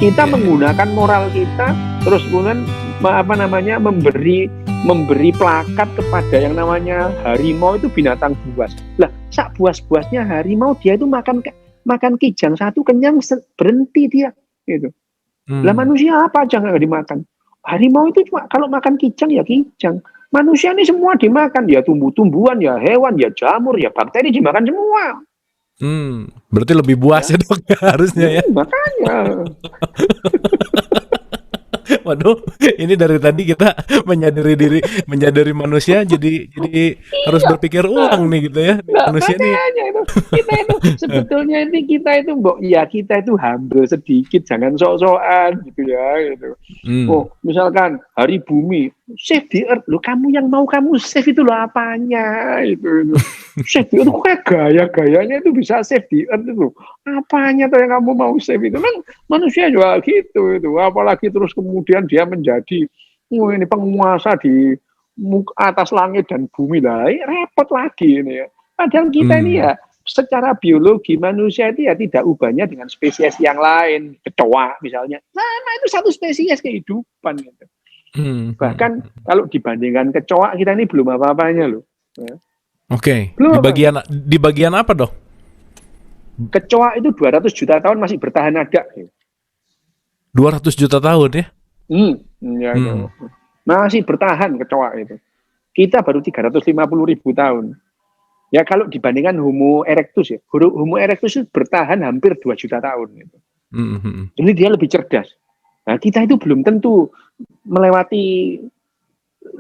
Kita Iya, iya. menggunakan moral kita, terus kemudian memberi plakat kepada yang namanya harimau itu binatang buas. Lah, sak buas-buasnya harimau dia itu makan kijang satu kenyang berhenti dia gitu. Lah manusia apa aja nggak dimakan? Harimau itu cuma kalau makan kijang ya kijang. Manusia ini semua dimakan, ya tumbuh-tumbuhan, ya hewan, ya jamur, ya bakteri dimakan semua. Berarti lebih buas Ya, ya dok harusnya ya. makanya. Waduh, ini dari tadi kita menyadari manusia, jadi harus Iya. berpikir ulang nih gitu ya. Nah, Manusia nih. makanya itu kita itu sebetulnya ini kita itu kita itu humble sedikit, jangan sok-sokan gitu ya gitu. Hmm. Oh, misalkan hari bumi, save the earth. Loh, kamu yang mau kamu save itu loh apanya itu. Save the earth kayak gaya-gayanya itu bisa save the earth itu. Apanya tuh yang kamu mau save itu? Memang manusia juga gitu itu. Apalagi terus kemudian dia menjadi ini penguasa di atas langit dan bumi lah. Repot lagi ini ya. Padahal kita ini ya secara biologi manusia itu ya tidak ubahnya dengan spesies yang lain, kecoa misalnya. Sama itu satu spesies kehidupan gitu. Bahkan kalau dibandingkan kecoa kita ini belum apa-apanya loh. Ya. Oke. Belum. Di bagian apa dok? Kecoa itu 200 juta tahun masih bertahan ada. 200 juta tahun ya? Ya. Masih bertahan kecoa itu. Kita baru 350.000 tahun. Ya kalau dibandingkan Homo erectus ya, Homo erectus itu bertahan hampir 2 juta tahun. Gitu. Jadi dia lebih cerdas. Nah kita itu belum tentu melewati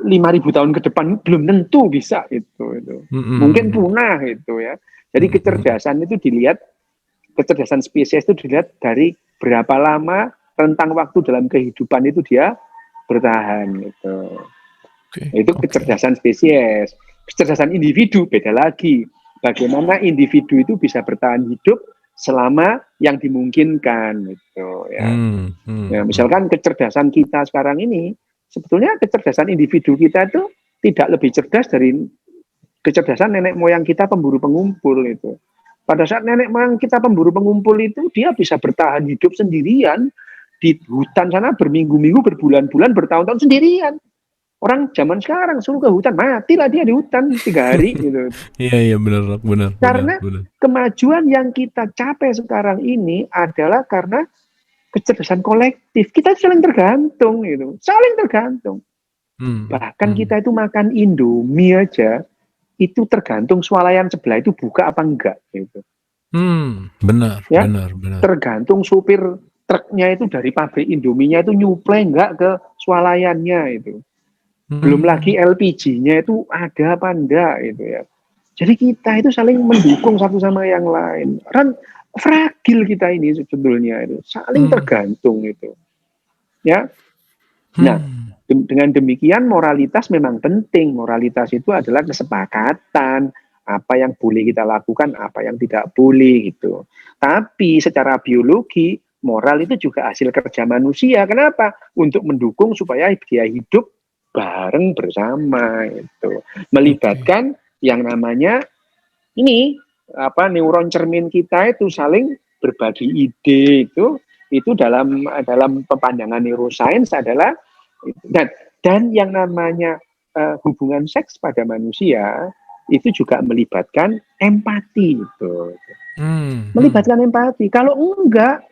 5.000 tahun ke depan, belum tentu bisa itu. Mungkin punah itu ya. Jadi kecerdasan itu dilihat, kecerdasan spesies itu dilihat dari berapa lama rentang waktu dalam kehidupan itu dia bertahan gitu. Itu kecerdasan spesies. Kecerdasan individu beda lagi. Bagaimana individu itu bisa bertahan hidup selama yang dimungkinkan gitu ya. Ya misalkan kecerdasan kita sekarang ini sebetulnya kecerdasan individu kita itu tidak lebih cerdas dari kecerdasan nenek moyang kita pemburu pengumpul itu. Pada saat nenek moyang kita pemburu pengumpul itu dia bisa bertahan hidup sendirian di hutan sana berminggu-minggu, berbulan-bulan, bertahun-tahun sendirian. Orang zaman sekarang suruh ke hutan, matilah dia di hutan 3 hari gitu. Iya benar. Karena kemajuan yang kita capai sekarang ini adalah karena kecerdasan kolektif. Kita saling tergantung gitu, saling tergantung. Bahkan kita itu makan Indomie aja itu tergantung swalayan sebelah itu buka apa enggak gitu. Benar. Tergantung supir truknya itu dari pabrik Indominya itu nyuplai enggak ke swalayannya itu. Belum lagi LPG-nya itu ada apa enggak itu ya. Jadi kita itu saling mendukung satu sama yang lain. Fragil kita ini sebetulnya itu saling tergantung itu. Ya. Nah, dengan demikian moralitas memang penting. Moralitas itu adalah kesepakatan apa yang boleh kita lakukan, apa yang tidak boleh gitu. Tapi secara biologi moral itu juga hasil kerja manusia. Kenapa? Untuk mendukung supaya dia hidup bareng bersama itu, melibatkan yang namanya ini neuron cermin kita itu saling berbagi ide itu dalam pemandangan neuroscience adalah dan yang namanya hubungan seks pada manusia itu juga melibatkan empati itu, melibatkan empati. Kalau enggak,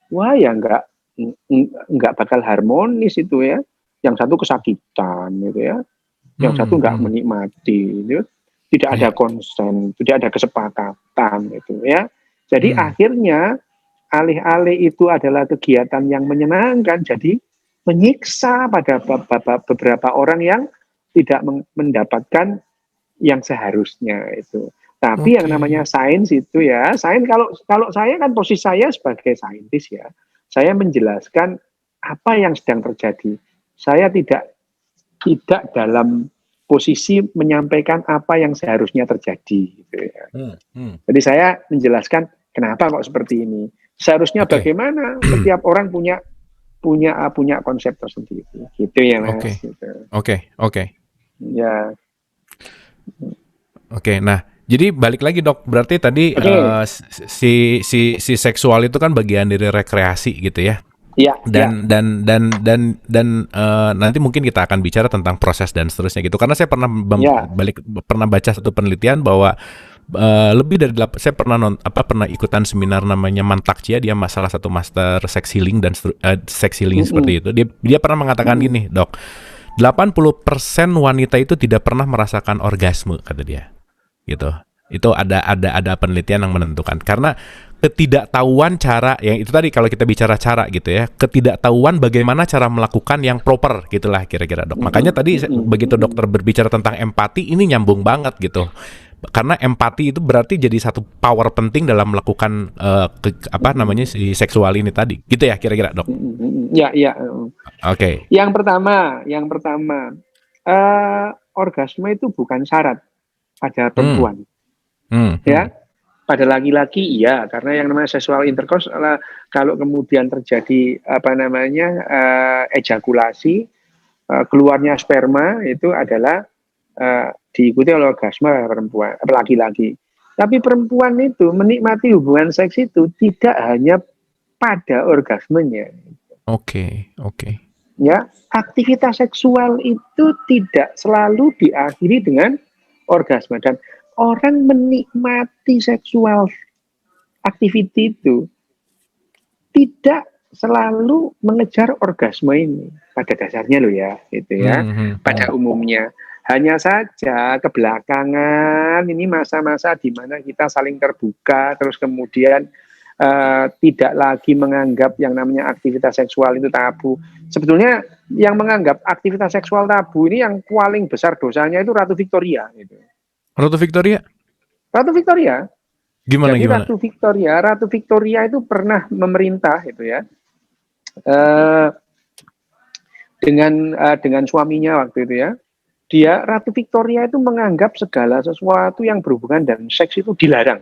wah ya enggak bakal harmonis itu ya. Yang satu kesakitan gitu ya, yang satu nggak menikmati, gitu. Tidak ada konsen, tidak ada kesepakatan gitu ya. Jadi akhirnya alih-alih itu adalah kegiatan yang menyenangkan, jadi menyiksa pada beberapa orang yang tidak mendapatkan yang seharusnya itu. Tapi yang namanya sains itu ya, sains kalau saya kan posisi saya sebagai saintis ya, saya menjelaskan apa yang sedang terjadi. Saya tidak dalam posisi menyampaikan apa yang seharusnya terjadi. Gitu ya. Jadi saya menjelaskan kenapa kok seperti ini. Seharusnya bagaimana setiap orang punya konsep tersendiri. Gitu ya Mas. Oke. Ya. Oke, nah jadi balik lagi dok, berarti tadi si seksual itu kan bagian dari rekreasi gitu ya? Ya, ya. Nanti mungkin kita akan bicara tentang proses dan seterusnya gitu. Karena saya Ya. pernah baca satu penelitian bahwa lebih dari saya pernah ikutan seminar namanya Mantakcia, dia salah satu master sex healing dan sex healing seperti Mm-mm. itu. Dia pernah mengatakan Mm-mm. gini, Dok. 80% wanita itu tidak pernah merasakan orgasme, kata dia. Gitu. Itu ada penelitian yang menentukan karena ketidaktahuan cara, yang itu tadi kalau kita bicara cara gitu ya, ketidaktahuan bagaimana cara melakukan yang proper gitulah kira-kira, Dok. Makanya Mm-mm. tadi Mm-mm. begitu dokter berbicara tentang empati, ini nyambung banget gitu. Karena empati itu berarti jadi satu power penting dalam melakukan si seksual ini tadi. Gitu ya kira-kira, Dok. Mm-mm. Ya, ya. Oke. Yang pertama, orgasme itu bukan syarat pada Hmm. perempuan, ya. Pada laki-laki iya, karena yang namanya sexual intercourse kalau kemudian terjadi ejakulasi, keluarnya sperma itu adalah diikuti oleh orgasme perempuan, laki-laki. Tapi perempuan itu menikmati hubungan seks itu tidak hanya pada orgasmenya. Oke. Ya, aktivitas seksual itu tidak selalu diakhiri dengan orgasme, dan orang menikmati seksual activity itu tidak selalu mengejar orgasme ini pada dasarnya loh ya, gitu ya. Pada umumnya hanya saja kebelakangan ini masa-masa di mana kita saling terbuka, terus kemudian tidak lagi menganggap yang namanya aktivitas seksual itu tabu. Sebetulnya yang menganggap aktivitas seksual tabu ini yang paling besar dosanya itu Ratu Victoria. Gitu. Ratu Victoria? Ratu Victoria. Gimana? Ratu Victoria itu pernah memerintah, gitu ya, dengan suaminya waktu itu ya. Ratu Victoria itu menganggap segala sesuatu yang berhubungan dan seks itu dilarang.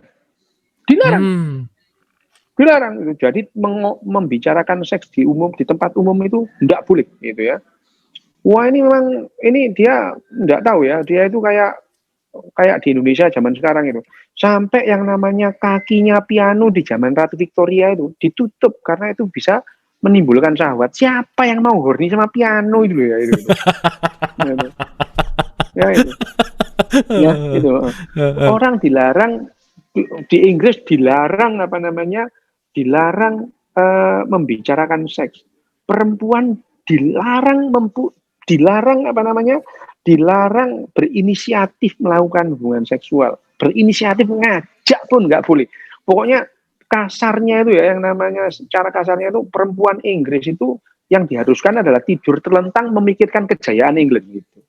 Dilarang itu. Jadi membicarakan seks di tempat umum itu tidak boleh, gitu ya. Wah, ini dia tidak tahu ya, dia itu kayak di Indonesia zaman sekarang itu. Sampai yang namanya kakinya piano di zaman Ratu Victoria itu ditutup karena itu bisa menimbulkan syahwat. Siapa yang mau horny sama piano itu ya itu. Ya itu. Ya itu. Orang dilarang di Inggris dilarang dilarang membicarakan seks. Perempuan dilarang dilarang berinisiatif melakukan hubungan seksual. Berinisiatif ngajak pun nggak boleh. Pokoknya kasarnya itu ya, yang namanya secara kasarnya itu perempuan Inggris itu yang diharuskan adalah tidur terlentang memikirkan kejayaan England gitu.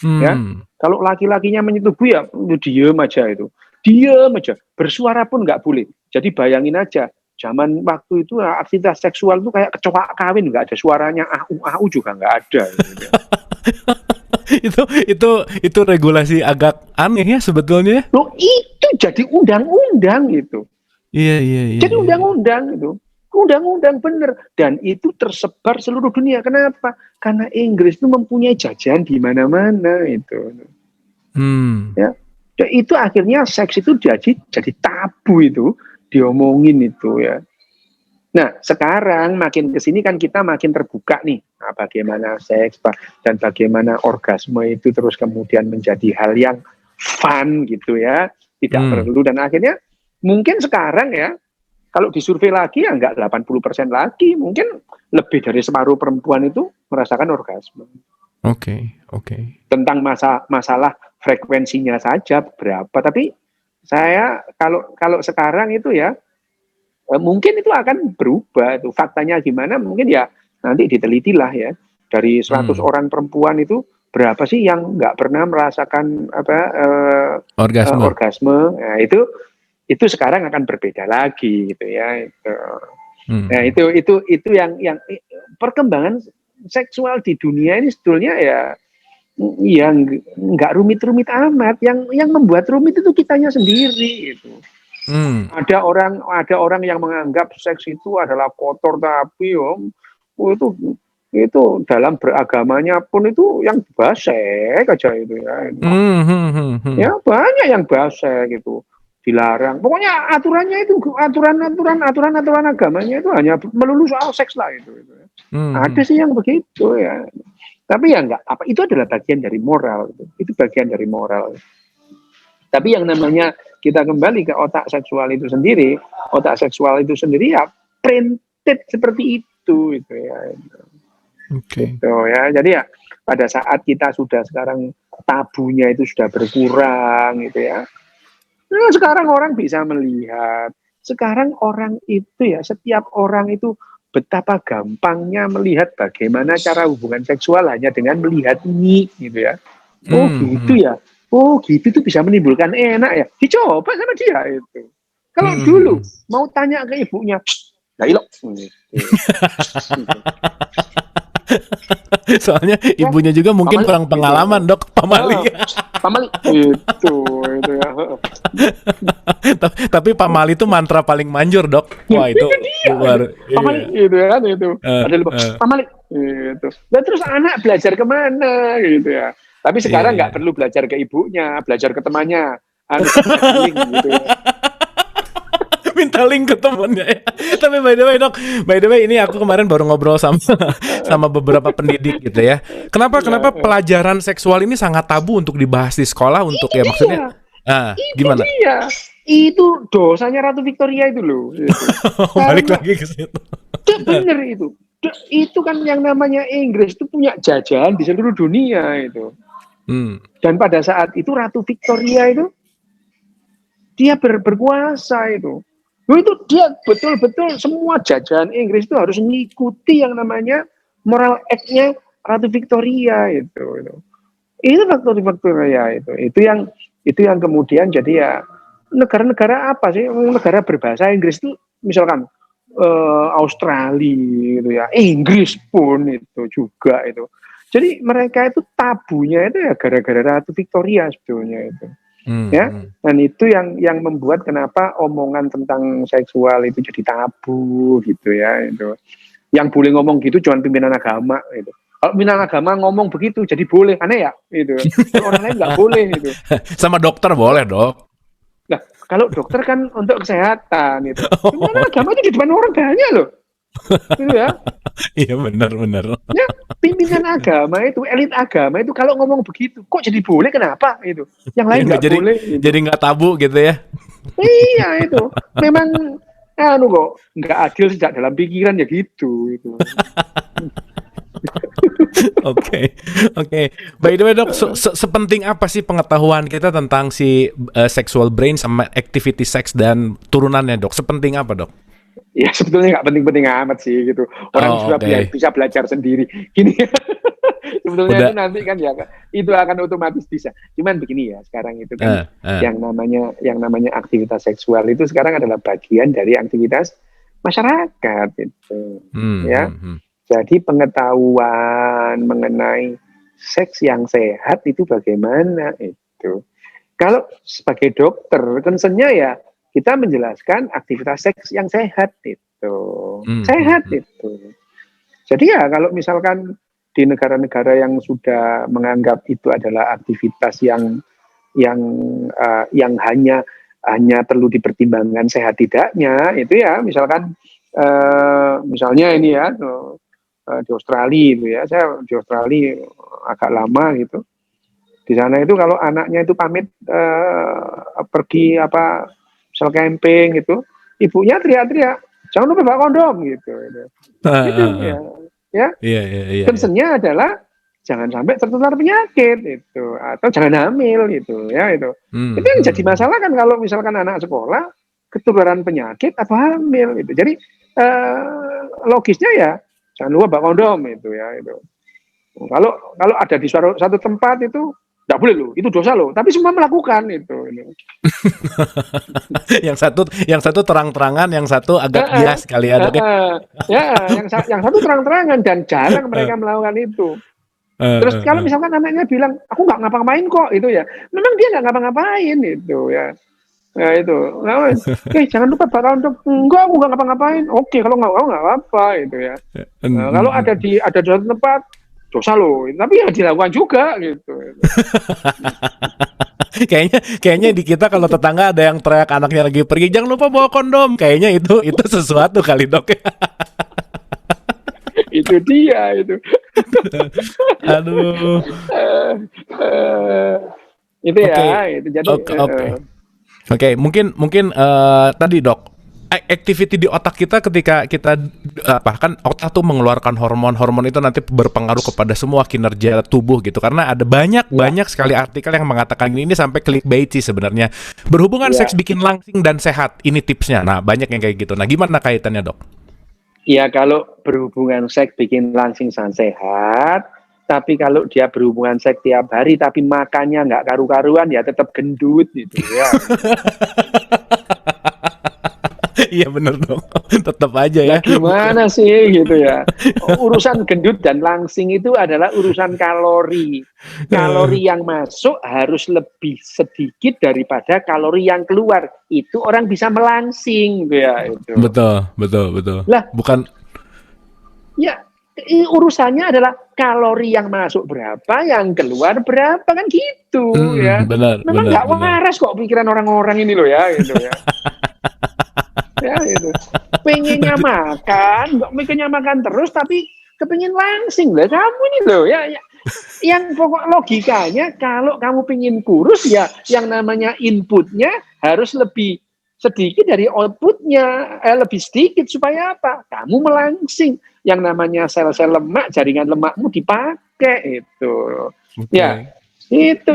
Ya, kalau laki-lakinya menyetubuh ya diem aja itu. Diem aja, bersuara pun nggak boleh. Jadi bayangin aja, zaman waktu itu aktivitas seksual itu kayak kecoa kawin, nggak ada suaranya, au juga nggak ada. Gitu. itu regulasi agak aneh ya sebetulnya. Loh, itu jadi undang-undang gitu. Iya. Jadi undang-undang itu. Undang-undang bener, dan itu tersebar seluruh dunia. Kenapa? Karena Inggris itu mempunyai jajahan di mana-mana itu. Ya, itu akhirnya seks itu jadi tabu itu, diomongin itu ya. Nah, sekarang makin kesini kan kita makin terbuka nih, bagaimana seks dan bagaimana orgasme itu terus kemudian menjadi hal yang fun gitu ya, tidak perlu, dan akhirnya mungkin sekarang ya, kalau disurvei lagi ya nggak 80% lagi, mungkin lebih dari separuh perempuan itu merasakan orgasme. Oke. Tentang masalah frekuensinya saja berapa, tapi saya kalau sekarang itu ya mungkin itu akan berubah. Itu faktanya gimana mungkin ya nanti ditelitilah ya, dari 100 orang perempuan itu berapa sih yang nggak pernah merasakan orgasme. Nah, itu sekarang akan berbeda lagi gitu ya. Nah, itu yang perkembangan seksual di dunia ini sebetulnya ya nggak rumit-rumit amat. Yang membuat rumit itu kitanya sendiri gitu. Ada orang yang menganggap seks itu adalah kotor, tapi itu dalam beragamanya pun itu yang basek aja itu ya. Ya banyak yang basek gitu, dilarang. Pokoknya aturannya itu aturan agamanya itu hanya melulu soal seks lah itu. Ada sih yang begitu ya. Tapi ya enggak apa, itu adalah bagian dari moral. Itu bagian dari moral. Tapi yang namanya kita kembali ke otak seksual itu sendiri ya printed seperti itu gitu ya. Oke. Gitu ya. Jadi ya pada saat kita sudah sekarang tabunya itu sudah berkurang gitu ya. Nah, sekarang orang bisa melihat. Sekarang orang itu ya, setiap orang itu betapa gampangnya melihat bagaimana cara hubungan seksual hanya dengan melihat ini gitu ya. Oh gitu ya. Oh gitu itu bisa menimbulkan enak ya. Dicoba sama dia itu. Kalau dulu mau tanya ke ibunya, lah ilok. Soalnya ibunya juga mungkin Pamali, kurang pengalaman, gitu. Dok. Pamali. Pamali itu ya. Tapi pamali itu mantra paling manjur, Dok. Wah, itu luar. Pamali gitu ya kan itu. Ada lupa pamali gitu. Nah terus anak belajar kemana gitu ya. Tapi sekarang nggak perlu belajar ke ibunya, belajar ke temannya. Gitu ya. Minta link ke temennya ya. Tapi by the way Dok, ini aku kemarin baru ngobrol sama beberapa pendidik gitu ya. Kenapa pelajaran seksual ini sangat tabu untuk dibahas di sekolah untuk ya maksudnya? Gimana? Dia. Itu dosanya Ratu Victoria itu loh. Gitu. Balik lagi ke situ. Bener itu. Itu kan yang namanya Inggris itu punya jajahan di seluruh dunia itu. Dan pada saat itu Ratu Victoria itu dia berkuasa itu. Itu dia betul-betul semua jajahan Inggris itu harus mengikuti yang namanya moral act-nya Ratu Victoria itu. Itu Victoria itu. Itu yang kemudian jadi ya negara-negara apa sih? Negara berbahasa Inggris itu misalkan Australia gitu ya, Inggris pun itu juga itu. Jadi mereka itu tabunya itu ya gara-gara Ratu Victoria sebetulnya itu. Ya, dan itu yang membuat kenapa omongan tentang seksual itu jadi tabu gitu ya itu. Yang boleh ngomong gitu cuma pimpinan agama itu. Kalau pimpinan agama ngomong begitu jadi boleh, aneh ya itu. Kalau orang lain nggak boleh itu. Sama dokter boleh, Dok. Nah, kalau dokter kan untuk kesehatan itu. Pimpinan agama itu di depan orang banyak loh. Gitu ya. Iya benar. Ya, pimpinan agama itu, elit agama itu kalau ngomong begitu, kok jadi boleh? Kenapa itu? Yang lain nggak boleh. Gitu. Jadi nggak tabu gitu ya? Iya itu, memang kok nggak adil sejak dalam pikiran ya gitu. Itu. Oke. By the way Dok, sepenting apa sih pengetahuan kita tentang si sexual brain sama activity sex dan turunannya Dok? Sepenting apa Dok? Ya sebetulnya nggak penting-penting amat sih gitu. Orang sudah bisa belajar sendiri. Gini sebetulnya itu nanti kan ya itu akan otomatis bisa. Cuman begini ya sekarang itu kan yang namanya aktivitas seksual itu sekarang adalah bagian dari aktivitas masyarakat itu. Jadi pengetahuan mengenai seks yang sehat itu bagaimana itu. Kalau sebagai dokter concernnya ya kita menjelaskan aktivitas seks yang sehat itu. Sehat itu. Jadi ya kalau misalkan di negara-negara yang sudah menganggap itu adalah aktivitas yang hanya perlu dipertimbangkan sehat tidaknya, itu ya misalkan misalnya ini ya di Australia itu ya, saya di Australia agak lama gitu. Di sana itu kalau anaknya itu pamit pergi misal camping gitu, ibunya teriak-teriak, jangan lupa bawa kondom gitu. Gitu ya. Iya. Concernnya adalah jangan sampai tertular penyakit itu atau jangan hamil gitu ya itu. Itu yang jadi masalah kan kalau misalkan anak sekolah ketularan penyakit apa hamil gitu. Jadi logisnya ya jangan lupa bawa kondom itu ya itu. Kalau ada di satu tempat itu nggak boleh loh, itu dosa loh. Tapi semua melakukan itu. yang satu terang-terangan, yang satu agak bias kali ya. Yang satu terang-terangan dan jarang mereka melakukan itu. Terus kalau misalkan anaknya bilang, aku nggak ngapa-ngapain kok, itu ya. Memang dia nggak ngapa-ngapain itu ya. Ya itu. Jangan lupa bawa kondom. Enggak, aku nggak ngapa-ngapain. Oke, kalau nggak apa-apa itu ya. Kalau ada di suatu tempat dosa loh, tapi ya dilakukan juga gitu. Kayaknya di kita kalau tetangga ada yang teriak anaknya lagi pergi, jangan lupa bawa kondom. Kayaknya itu sesuatu kali Dok. Itu dia itu. Aduh. Eh, eh, itu Oke. ya, itu jadi Oke, mungkin tadi Dok, activity di otak kita ketika kita kan otak tuh mengeluarkan hormon itu nanti berpengaruh kepada semua kinerja tubuh gitu. Karena ada banyak sekali artikel yang mengatakan ini sampai clickbait sih sebenarnya. Berhubungan seks bikin langsing dan sehat. Ini tipsnya. Nah, banyak yang kayak gitu. Nah, gimana kaitannya, Dok? ya kalau berhubungan seks bikin langsing dan sehat, tapi kalau dia berhubungan seks tiap hari tapi makannya nggak karu-karuan ya tetap gendut gitu ya. Iya bener dong. Tetap aja ya. Gimana sih gitu ya. Urusan gendut dan langsing itu adalah urusan kalori. Kalori yang masuk harus lebih sedikit daripada kalori yang keluar. Itu orang bisa melangsing gitu ya itu. Betul. Lah, bukan ya urusannya adalah kalori yang masuk berapa, yang keluar berapa kan gitu ya. Memang nggak waras kok pikiran orang-orang ini loh ya gitu ya. Ya itu pengennya makan, nggak pengennya makan terus tapi kepengin langsing lah kamu ini loh ya, yang pokok logikanya kalau kamu pengen kurus ya yang namanya inputnya harus lebih sedikit dari outputnya, lebih sedikit supaya apa? Kamu melangsing, yang namanya sel-sel lemak, jaringan lemakmu dipakai itu. Ya. Itu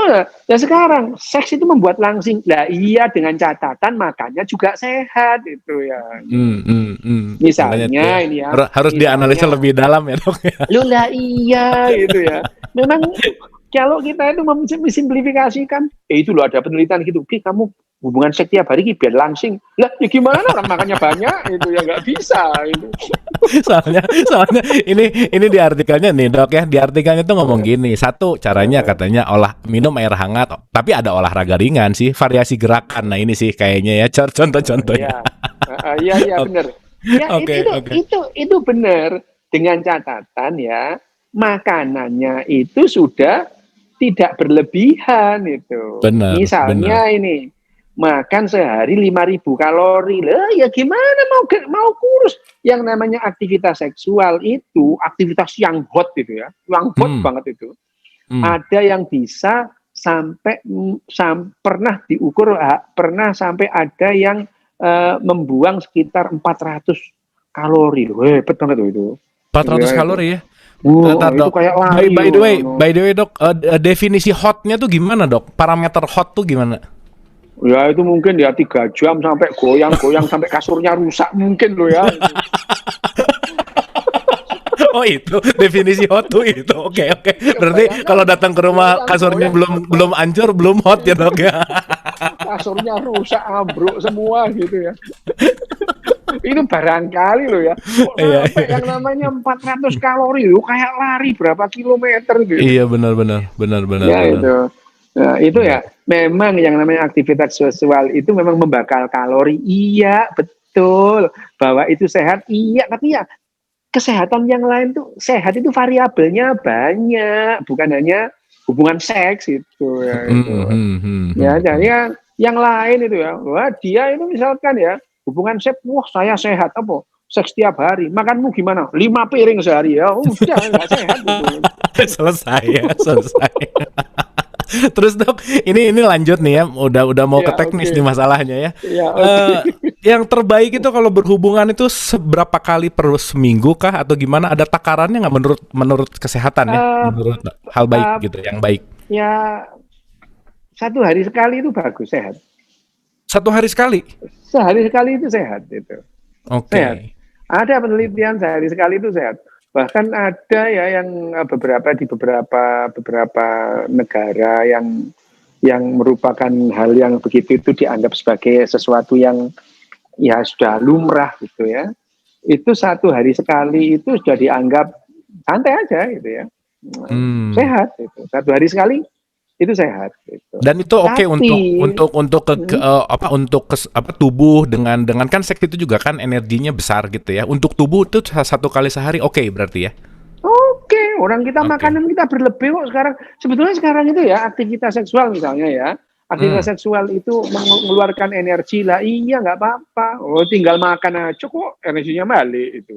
lah. Ya sekarang seks itu membuat langsing. Lah iya dengan catatan makannya juga sehat itu ya. Misalnya ya, ini ya. Harus dianalisa lebih dalam ya Dok ya. Loh lah iya itu ya. Memang kalau kita itu mensimplifikasikan, itu loh ada penelitian gitu. Kamu hubungan seks tiap hari biar langsing. Lah ya gimana orang makannya banyak itu ya nggak bisa itu. soalnya ini di artikelnya nih Dok ya, di artikelnya tuh ngomong gini, satu caranya katanya minum air hangat, tapi ada olahraga ringan sih, variasi gerakan. Nah ini sih kayaknya ya contoh-contohnya. Iya benar. Ya itu benar, dengan catatan ya makanannya itu sudah tidak berlebihan itu. Benar. Misalnya ini makan sehari 5.000 kalori. Lah ya gimana mau kurus? Yang namanya aktivitas seksual itu aktivitas yang hot gitu ya. Yang hot banget itu. Ada yang bisa sampai pernah diukur pernah sampai ada yang membuang sekitar 400 kalori. Hebat banget itu. 400 kalori ya. Itu kayak lari. By the way Dok, definisi hotnya tuh gimana Dok? Parameter hot tuh gimana? Ya itu mungkin ya 3 jam sampai goyang-goyang sampai kasurnya rusak mungkin loh ya. Oh itu definisi hot tuh itu. Oke. Berarti kalau datang ke rumah kasurnya belum hancur, belum hot ya Dok ya. Kasurnya rusak, ambruk semua gitu ya. Itu barangkali loh ya. Sampai yang namanya 400 kalori loh kayak lari berapa kilometer gitu. Iya benar. Ya itu. Nah, itu ya memang yang namanya aktivitas seksual itu memang membakar kalori. Iya, betul. Bahwa itu sehat, iya, tapi ya kesehatan yang lain tuh sehat itu variabelnya banyak, bukan hanya hubungan seks itu ya. Ya, jadi yang lain itu ya. Wah, dia itu misalkan ya, hubungan seks, wah saya sehat apa? Seks tiap hari, makanmu gimana? 5 piring sehari ya, udah nggak sehat gitu. Selesai. Terus Dok, ini lanjut nih ya, udah mau ke teknis nih masalahnya ya. Yang terbaik itu kalau berhubungan itu seberapa kali per seminggu kah atau gimana? Ada takarannya nggak menurut kesehatan ya? Menurut hal baik gitu, yang baik? Ya 1 hari sekali itu bagus, sehat. 1 hari sekali? Sehari sekali itu sehat itu. Oke. Ada penelitian sehari sekali itu sehat. Bahkan ada ya yang di beberapa negara yang merupakan hal yang begitu itu dianggap sebagai sesuatu yang ya sudah lumrah gitu ya. Itu 1 hari sekali itu sudah dianggap santai aja gitu ya. Sehat itu. 1 hari sekali itu sehat gitu. Dan itu oke untuk tubuh dengan kan seks itu juga kan energinya besar gitu ya. Untuk tubuh itu 1 kali sehari oke berarti ya. Orang kita makanan kita berlebih kok sekarang. Sebetulnya sekarang itu ya aktivitas seksual misalnya ya. Aktivitas seksual itu mengeluarkan energi lah, iya nggak apa-apa. Oh, tinggal makan aja kok energinya balik itu.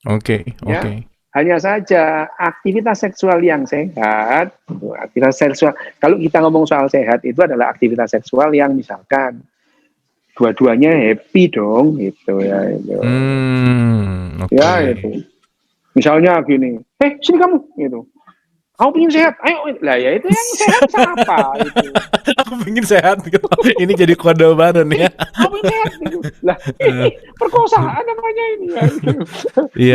Oke. Ya, hanya saja aktivitas seksual yang sehat, aktivitas seksual. Kalau kita ngomong soal sehat itu adalah aktivitas seksual yang misalkan dua-duanya happy dong, gitu ya. Itu. Ya itu. Misalnya gini, sini kamu, gitu. Aku pengen sehat, ayo lah ya itu yang sehat apa itu? Aku pengen sehat gitu. Ini jadi kode baru nih ya. Aku pengen sehat gitu. Lah ini perkosaan namanya ini ya.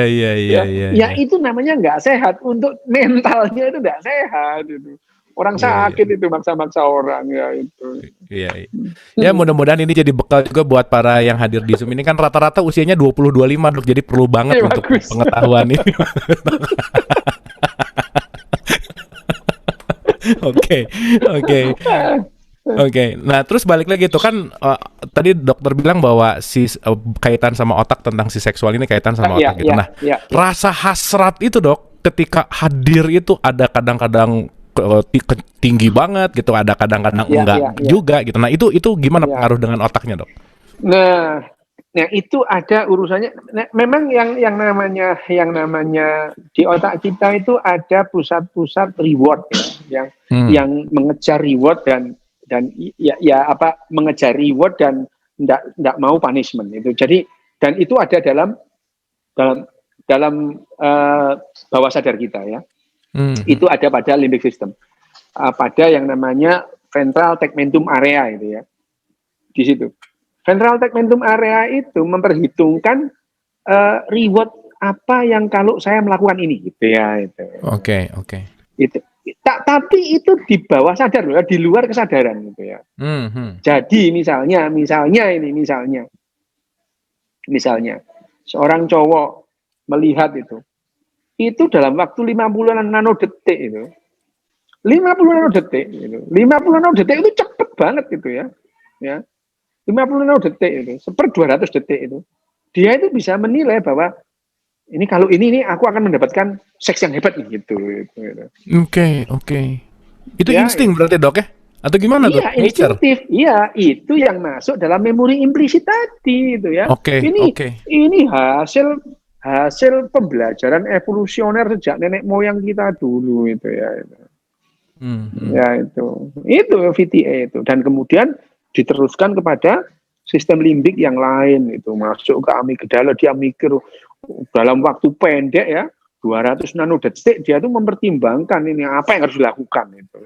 Iya. Ya itu namanya nggak sehat, untuk mentalnya itu nggak sehat itu. Orang sakit itu maksa-maksa orang ya itu. Iya. Ya mudah-mudahan ini jadi bekal juga buat para yang hadir di Zoom ini, kan rata-rata usianya 20-25 Dok, jadi perlu banget untuk pengetahuan ini. Oke. Nah, terus balik lagi tuh kan tadi dokter bilang bahwa kaitan sama otak, tentang si seksual ini kaitan sama otak gitu. Nah, rasa hasrat itu Dok, ketika hadir itu ada kadang-kadang tinggi banget gitu, ada kadang-kadang enggak juga gitu. Nah, itu gimana pengaruh dengan otaknya Dok? Nah, itu ada urusannya. Nah, memang yang namanya di otak kita itu ada pusat-pusat reward ya, yang mengejar reward dan mengejar reward dan enggak mau punishment itu. Jadi dan itu ada dalam bawah sadar kita ya. Itu ada pada limbic system. Pada yang namanya ventral tegmentum area itu ya. Di situ. Ventral tegmentum area itu memperhitungkan reward apa yang kalau saya melakukan ini gitu ya itu. Oke. Itu. Tapi itu di bawah sadar loh, di luar kesadaran gitu ya. Jadi misalnya seorang cowok melihat itu dalam waktu 50 nanodetik itu. 50 nanodetik itu. 50 nanodetik itu cepet banget gitu ya. Ya. 50 nanodetik itu, 1/200 detik itu. Dia itu bisa menilai bahwa ini kalau ini aku akan mendapatkan seks yang hebat gitu. Oke. Itu insting berarti Dok ya? Atau gimana tuh? Iya, instinktif. Iya, itu yang masuk dalam memori implisit tadi itu ya. Ini hasil pembelajaran evolusioner sejak nenek moyang kita dulu itu ya. Ya itu VTA itu, dan kemudian diteruskan kepada sistem limbik yang lain itu, masuk ke amigdala. Dia mikir dalam waktu pendek ya, 200 nanodetik dia tuh mempertimbangkan ini apa yang harus dilakukan itu.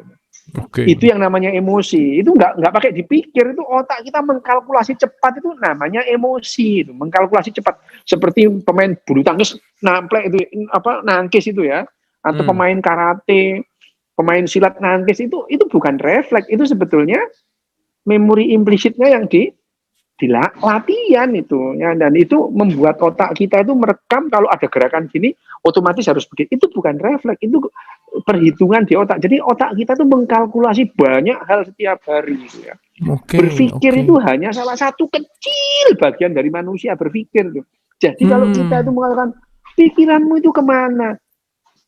Itu yang namanya emosi. Itu nggak pakai dipikir, itu otak kita mengkalkulasi cepat, itu namanya emosi itu, mengkalkulasi cepat. Seperti pemain bulu tangkis namplek itu nangkis itu ya, atau pemain karate, pemain silat nangkis itu bukan refleks, itu sebetulnya memori implisitnya yang latihan itu ya, dan itu membuat otak kita itu merekam kalau ada gerakan gini otomatis harus begini. Itu bukan refleks, itu perhitungan di otak. Jadi otak kita tuh mengkalkulasi banyak hal setiap hari gitu ya. Berpikir itu hanya salah satu kecil bagian dari manusia, berpikir tuh. Jadi kalau kita itu mengatakan pikiranmu itu kemana,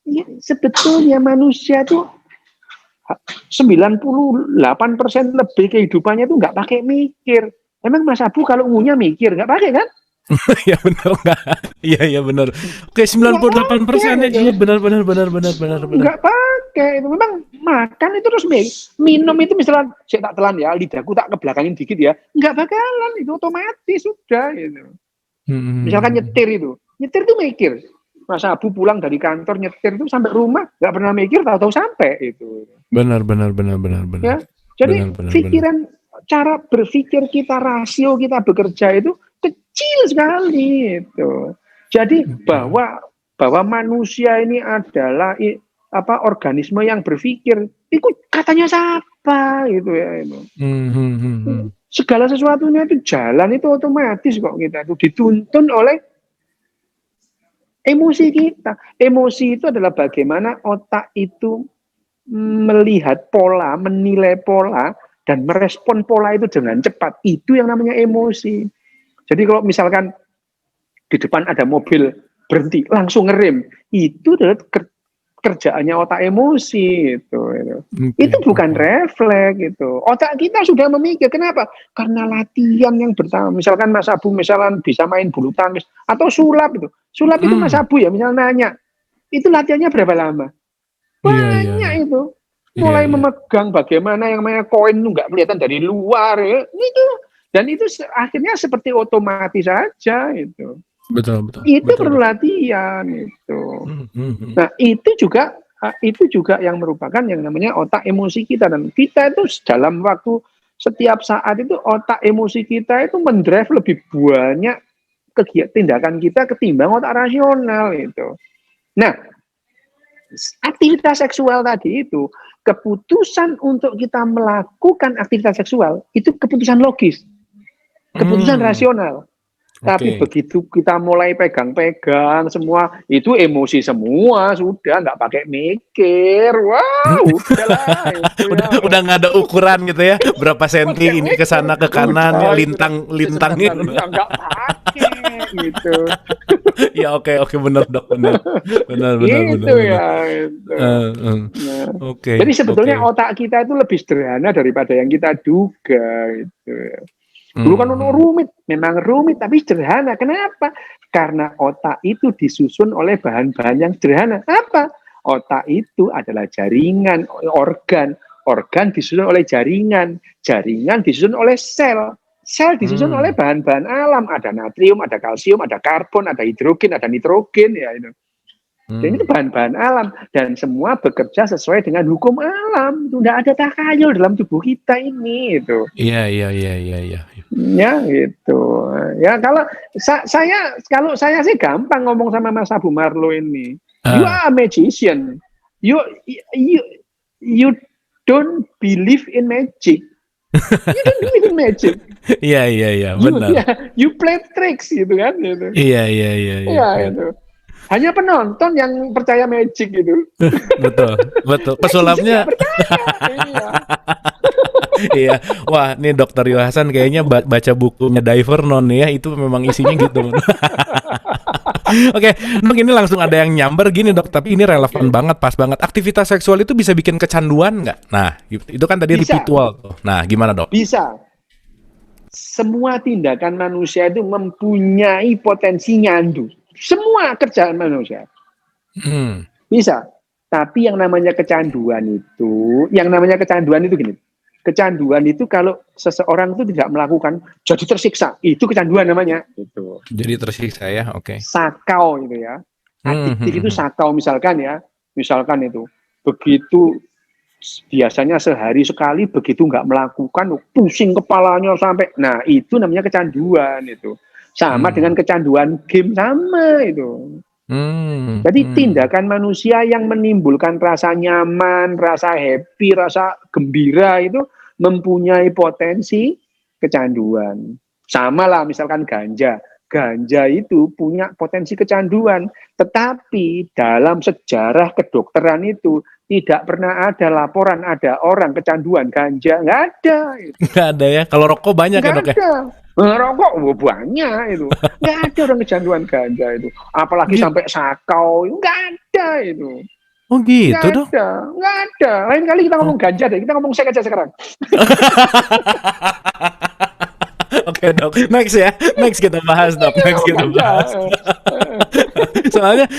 ya, sebetulnya manusia tuh 98% lebih kehidupannya itu nggak pakai mikir. Emang Mas Abu kalau ngunyah mikir, nggak pakai kan? Ya benar nggak? Iya benar. Oke, 98% aja benar. Nggak pakai itu. Memang makan itu terus minum itu misalnya saya tak telan ya, lidahku tak kebelakangin dikit ya, nggak bakalan, itu otomatis sudah gitu. Misalkan nyetir itu mikir. Mas Abu pulang dari kantor nyetir itu sampai rumah nggak pernah mikir, tahu-tahu sampai itu. Benar. Ya, jadi pikiran, cara berpikir kita, rasio kita bekerja itu kecil sekali itu. Jadi bahwa manusia ini adalah organisme yang berpikir, itu katanya siapa gitu ya itu. Segala sesuatunya itu jalan itu otomatis kok, kita itu dituntun oleh emosi kita. Emosi itu adalah bagaimana otak itu melihat pola, menilai pola, dan merespon pola itu dengan cepat. Itu yang namanya emosi. Jadi kalau misalkan di depan ada mobil berhenti, langsung ngerem, itu adalah kerjaannya otak emosi itu. Okay. Itu bukan refleks itu. Otak kita sudah memikir. Kenapa? Karena latihan yang pertama. Misalkan Mas Abu misalkan bisa main bulu tangkis atau sulap itu. Sulap itu Mas Abu ya misalnya nanya, itu latihannya berapa lama? Banyak itu. Mulai memegang bagaimana yang namanya koin itu nggak kelihatan dari luar ya. Itu. Dan itu akhirnya seperti otomatis saja itu. Betul. Itu perlu latihan itu. Nah, itu juga yang merupakan yang namanya otak emosi kita, dan kita itu dalam waktu setiap saat itu otak emosi kita itu mendrive lebih banyak kegiatan tindakan kita ketimbang otak rasional itu. Nah, aktivitas seksual tadi itu keputusan untuk kita melakukan aktivitas seksual itu keputusan logis, keputusan rasional. Tapi begitu kita mulai pegang-pegang semua, itu emosi semua, sudah nggak pakai mikir. Wah, udahlah. Udah nggak ada ukuran gitu ya, berapa senti ini ke sana ke kanan, ya, lintangnya nggak pakai gitu. Ya oke, benar dok, benar. Gitu ya. Oke. Jadi sebetulnya otak kita itu lebih sederhana daripada yang kita duga gitu ya. Dulu kan rumit, memang rumit tapi sederhana. Kenapa? Karena otak itu disusun oleh bahan-bahan yang sederhana. Apa? Otak itu adalah jaringan, organ disusun oleh jaringan disusun oleh sel disusun oleh bahan-bahan alam. Ada natrium, ada kalsium, ada karbon, ada hidrogen, ada nitrogen ya itu. Dan itu bahan-bahan alam dan semua bekerja sesuai dengan hukum alam. Itu tidak ada takhayul dalam tubuh kita ini itu. Iya. Ya gitu. Ya kalau saya sih gampang ngomong sama Mas Abu Marlo ini. You are a magician. You don't believe in magic. You don't believe in magic. Iya, benar. You play tricks gitu kan gitu. Iya. Iya itu. Hanya penonton yang percaya magic gitu. Betul. Pesulapnya. Iya. Wah, nih Dokter Yohasan kayaknya baca bukunya Diver Non ya, itu memang isinya gitu. Oke, Dok, ini langsung ada yang nyamber gini Dok, tapi ini relevan banget, pas banget. Aktivitas seksual itu bisa bikin kecanduan nggak? Nah, itu kan tadi ritual tuh. Nah, gimana Dok? Bisa. Semua tindakan manusia itu mempunyai potensi nyandu. Semua kerjaan manusia. Bisa. Tapi yang namanya kecanduan itu gini. Kecanduan itu kalau seseorang itu tidak melakukan, jadi tersiksa. Itu kecanduan namanya. Gitu. Jadi tersiksa ya, oke. Sakau gitu ya. Adiktif itu sakau misalkan itu. Begitu biasanya sehari sekali, begitu nggak melakukan, pusing kepalanya sampai. Nah itu namanya kecanduan itu. Sama dengan kecanduan game sama itu. Jadi tindakan manusia yang menimbulkan rasa nyaman, rasa happy, rasa gembira itu mempunyai potensi kecanduan. Sama lah misalkan ganja. Ganja itu punya potensi kecanduan. Tetapi dalam sejarah kedokteran itu tidak pernah ada laporan ada orang kecanduan ganja. Nggak ada. Nggak ada ya? Kalau rokok banyak ya Dok ya? Rokok banyak itu. Nggak ada orang kecanduan ganja itu. Apalagi sampai sakau. Nggak ada itu. Oh gitu Dok? Nggak ada. Lain kali kita ngomong ganja deh. Kita ngomong seks aja sekarang. Oke Dok, next kita bahas Dok,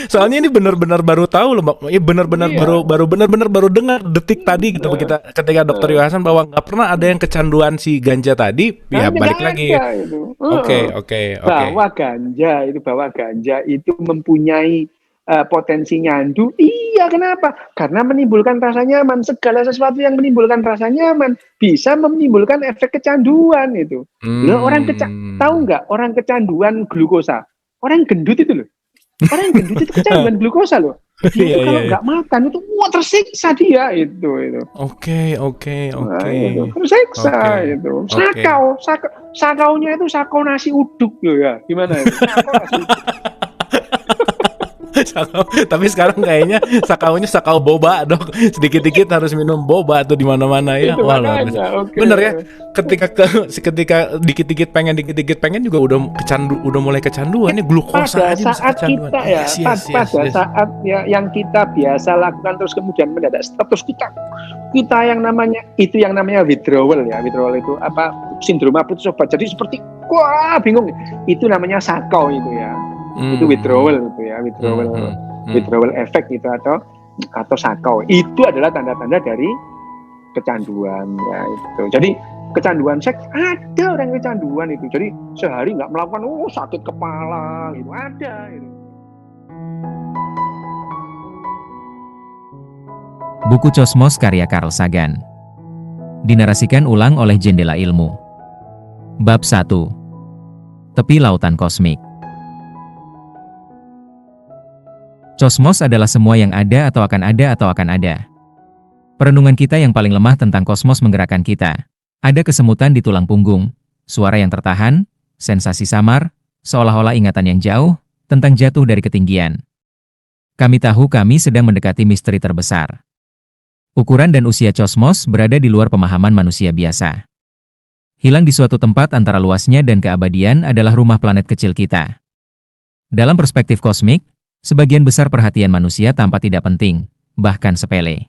soalnya ini benar-benar baru tahu loh, benar-benar baru dengar detik tadi gitu ketika Dokter Yohasan bahwa nggak pernah ada yang kecanduan si ganja tadi, ya balik lagi. Oke. Bahwa ganja itu mempunyai potensi nyandu. Iya, kenapa? Karena menimbulkan rasa nyaman. Segala sesuatu yang menimbulkan rasa nyaman bisa menimbulkan efek kecanduan itu. Orang tahu nggak orang kecanduan glukosa? Orang gendut itu loh. Orang gendut itu kecanduan glukosa loh. Dia kalau nggak makan itu tersiksa dia itu. Oke. Tersiksa itu. Sakaunya itu sakau nasi uduk loh ya. Gimana itu? Sakau nasi uduk. Tapi sekarang kayaknya sakaunya sakau boba, Dok. Sedikit-dikit harus minum boba tuh di mana-mana ya. Itu Wah, luar biasa. makanya, oke. Bener ya. Ketika dikit-dikit pengen juga udah mulai kecanduan nih, glukosa Pada aja bisa saat kecanduan. kita ya, Yes. pada saat ya, yang kita biasa lakukan terus kemudian mendadak stop, terus kita yang namanya withdrawal ya. Withdrawal itu apa, sindroma putus obat. Jadi seperti wah bingung. Itu namanya sakau itu ya. Itu withdrawal itu ya, withdrawal effect itu atau sakau. Itu adalah tanda-tanda dari kecanduan ya itu. Jadi kecanduan seks, ada orang kecanduan itu. Jadi sehari nggak melakukan, sakit kepala gitu, ada gitu. Buku Cosmos karya Carl Sagan. Dinarasikan ulang oleh Jendela Ilmu. Bab 1. Tepi Lautan Kosmik. Cosmos adalah semua yang ada atau akan ada. Perenungan kita yang paling lemah tentang kosmos menggerakkan kita. Ada kesemutan di tulang punggung, suara yang tertahan, sensasi samar, seolah-olah ingatan yang jauh, tentang jatuh dari ketinggian. Kami tahu kami sedang mendekati misteri terbesar. Ukuran dan usia kosmos berada di luar pemahaman manusia biasa. Hilang di suatu tempat antara luasnya dan keabadian adalah rumah planet kecil kita. Dalam perspektif kosmik, sebagian besar perhatian manusia tampak tidak penting, bahkan sepele.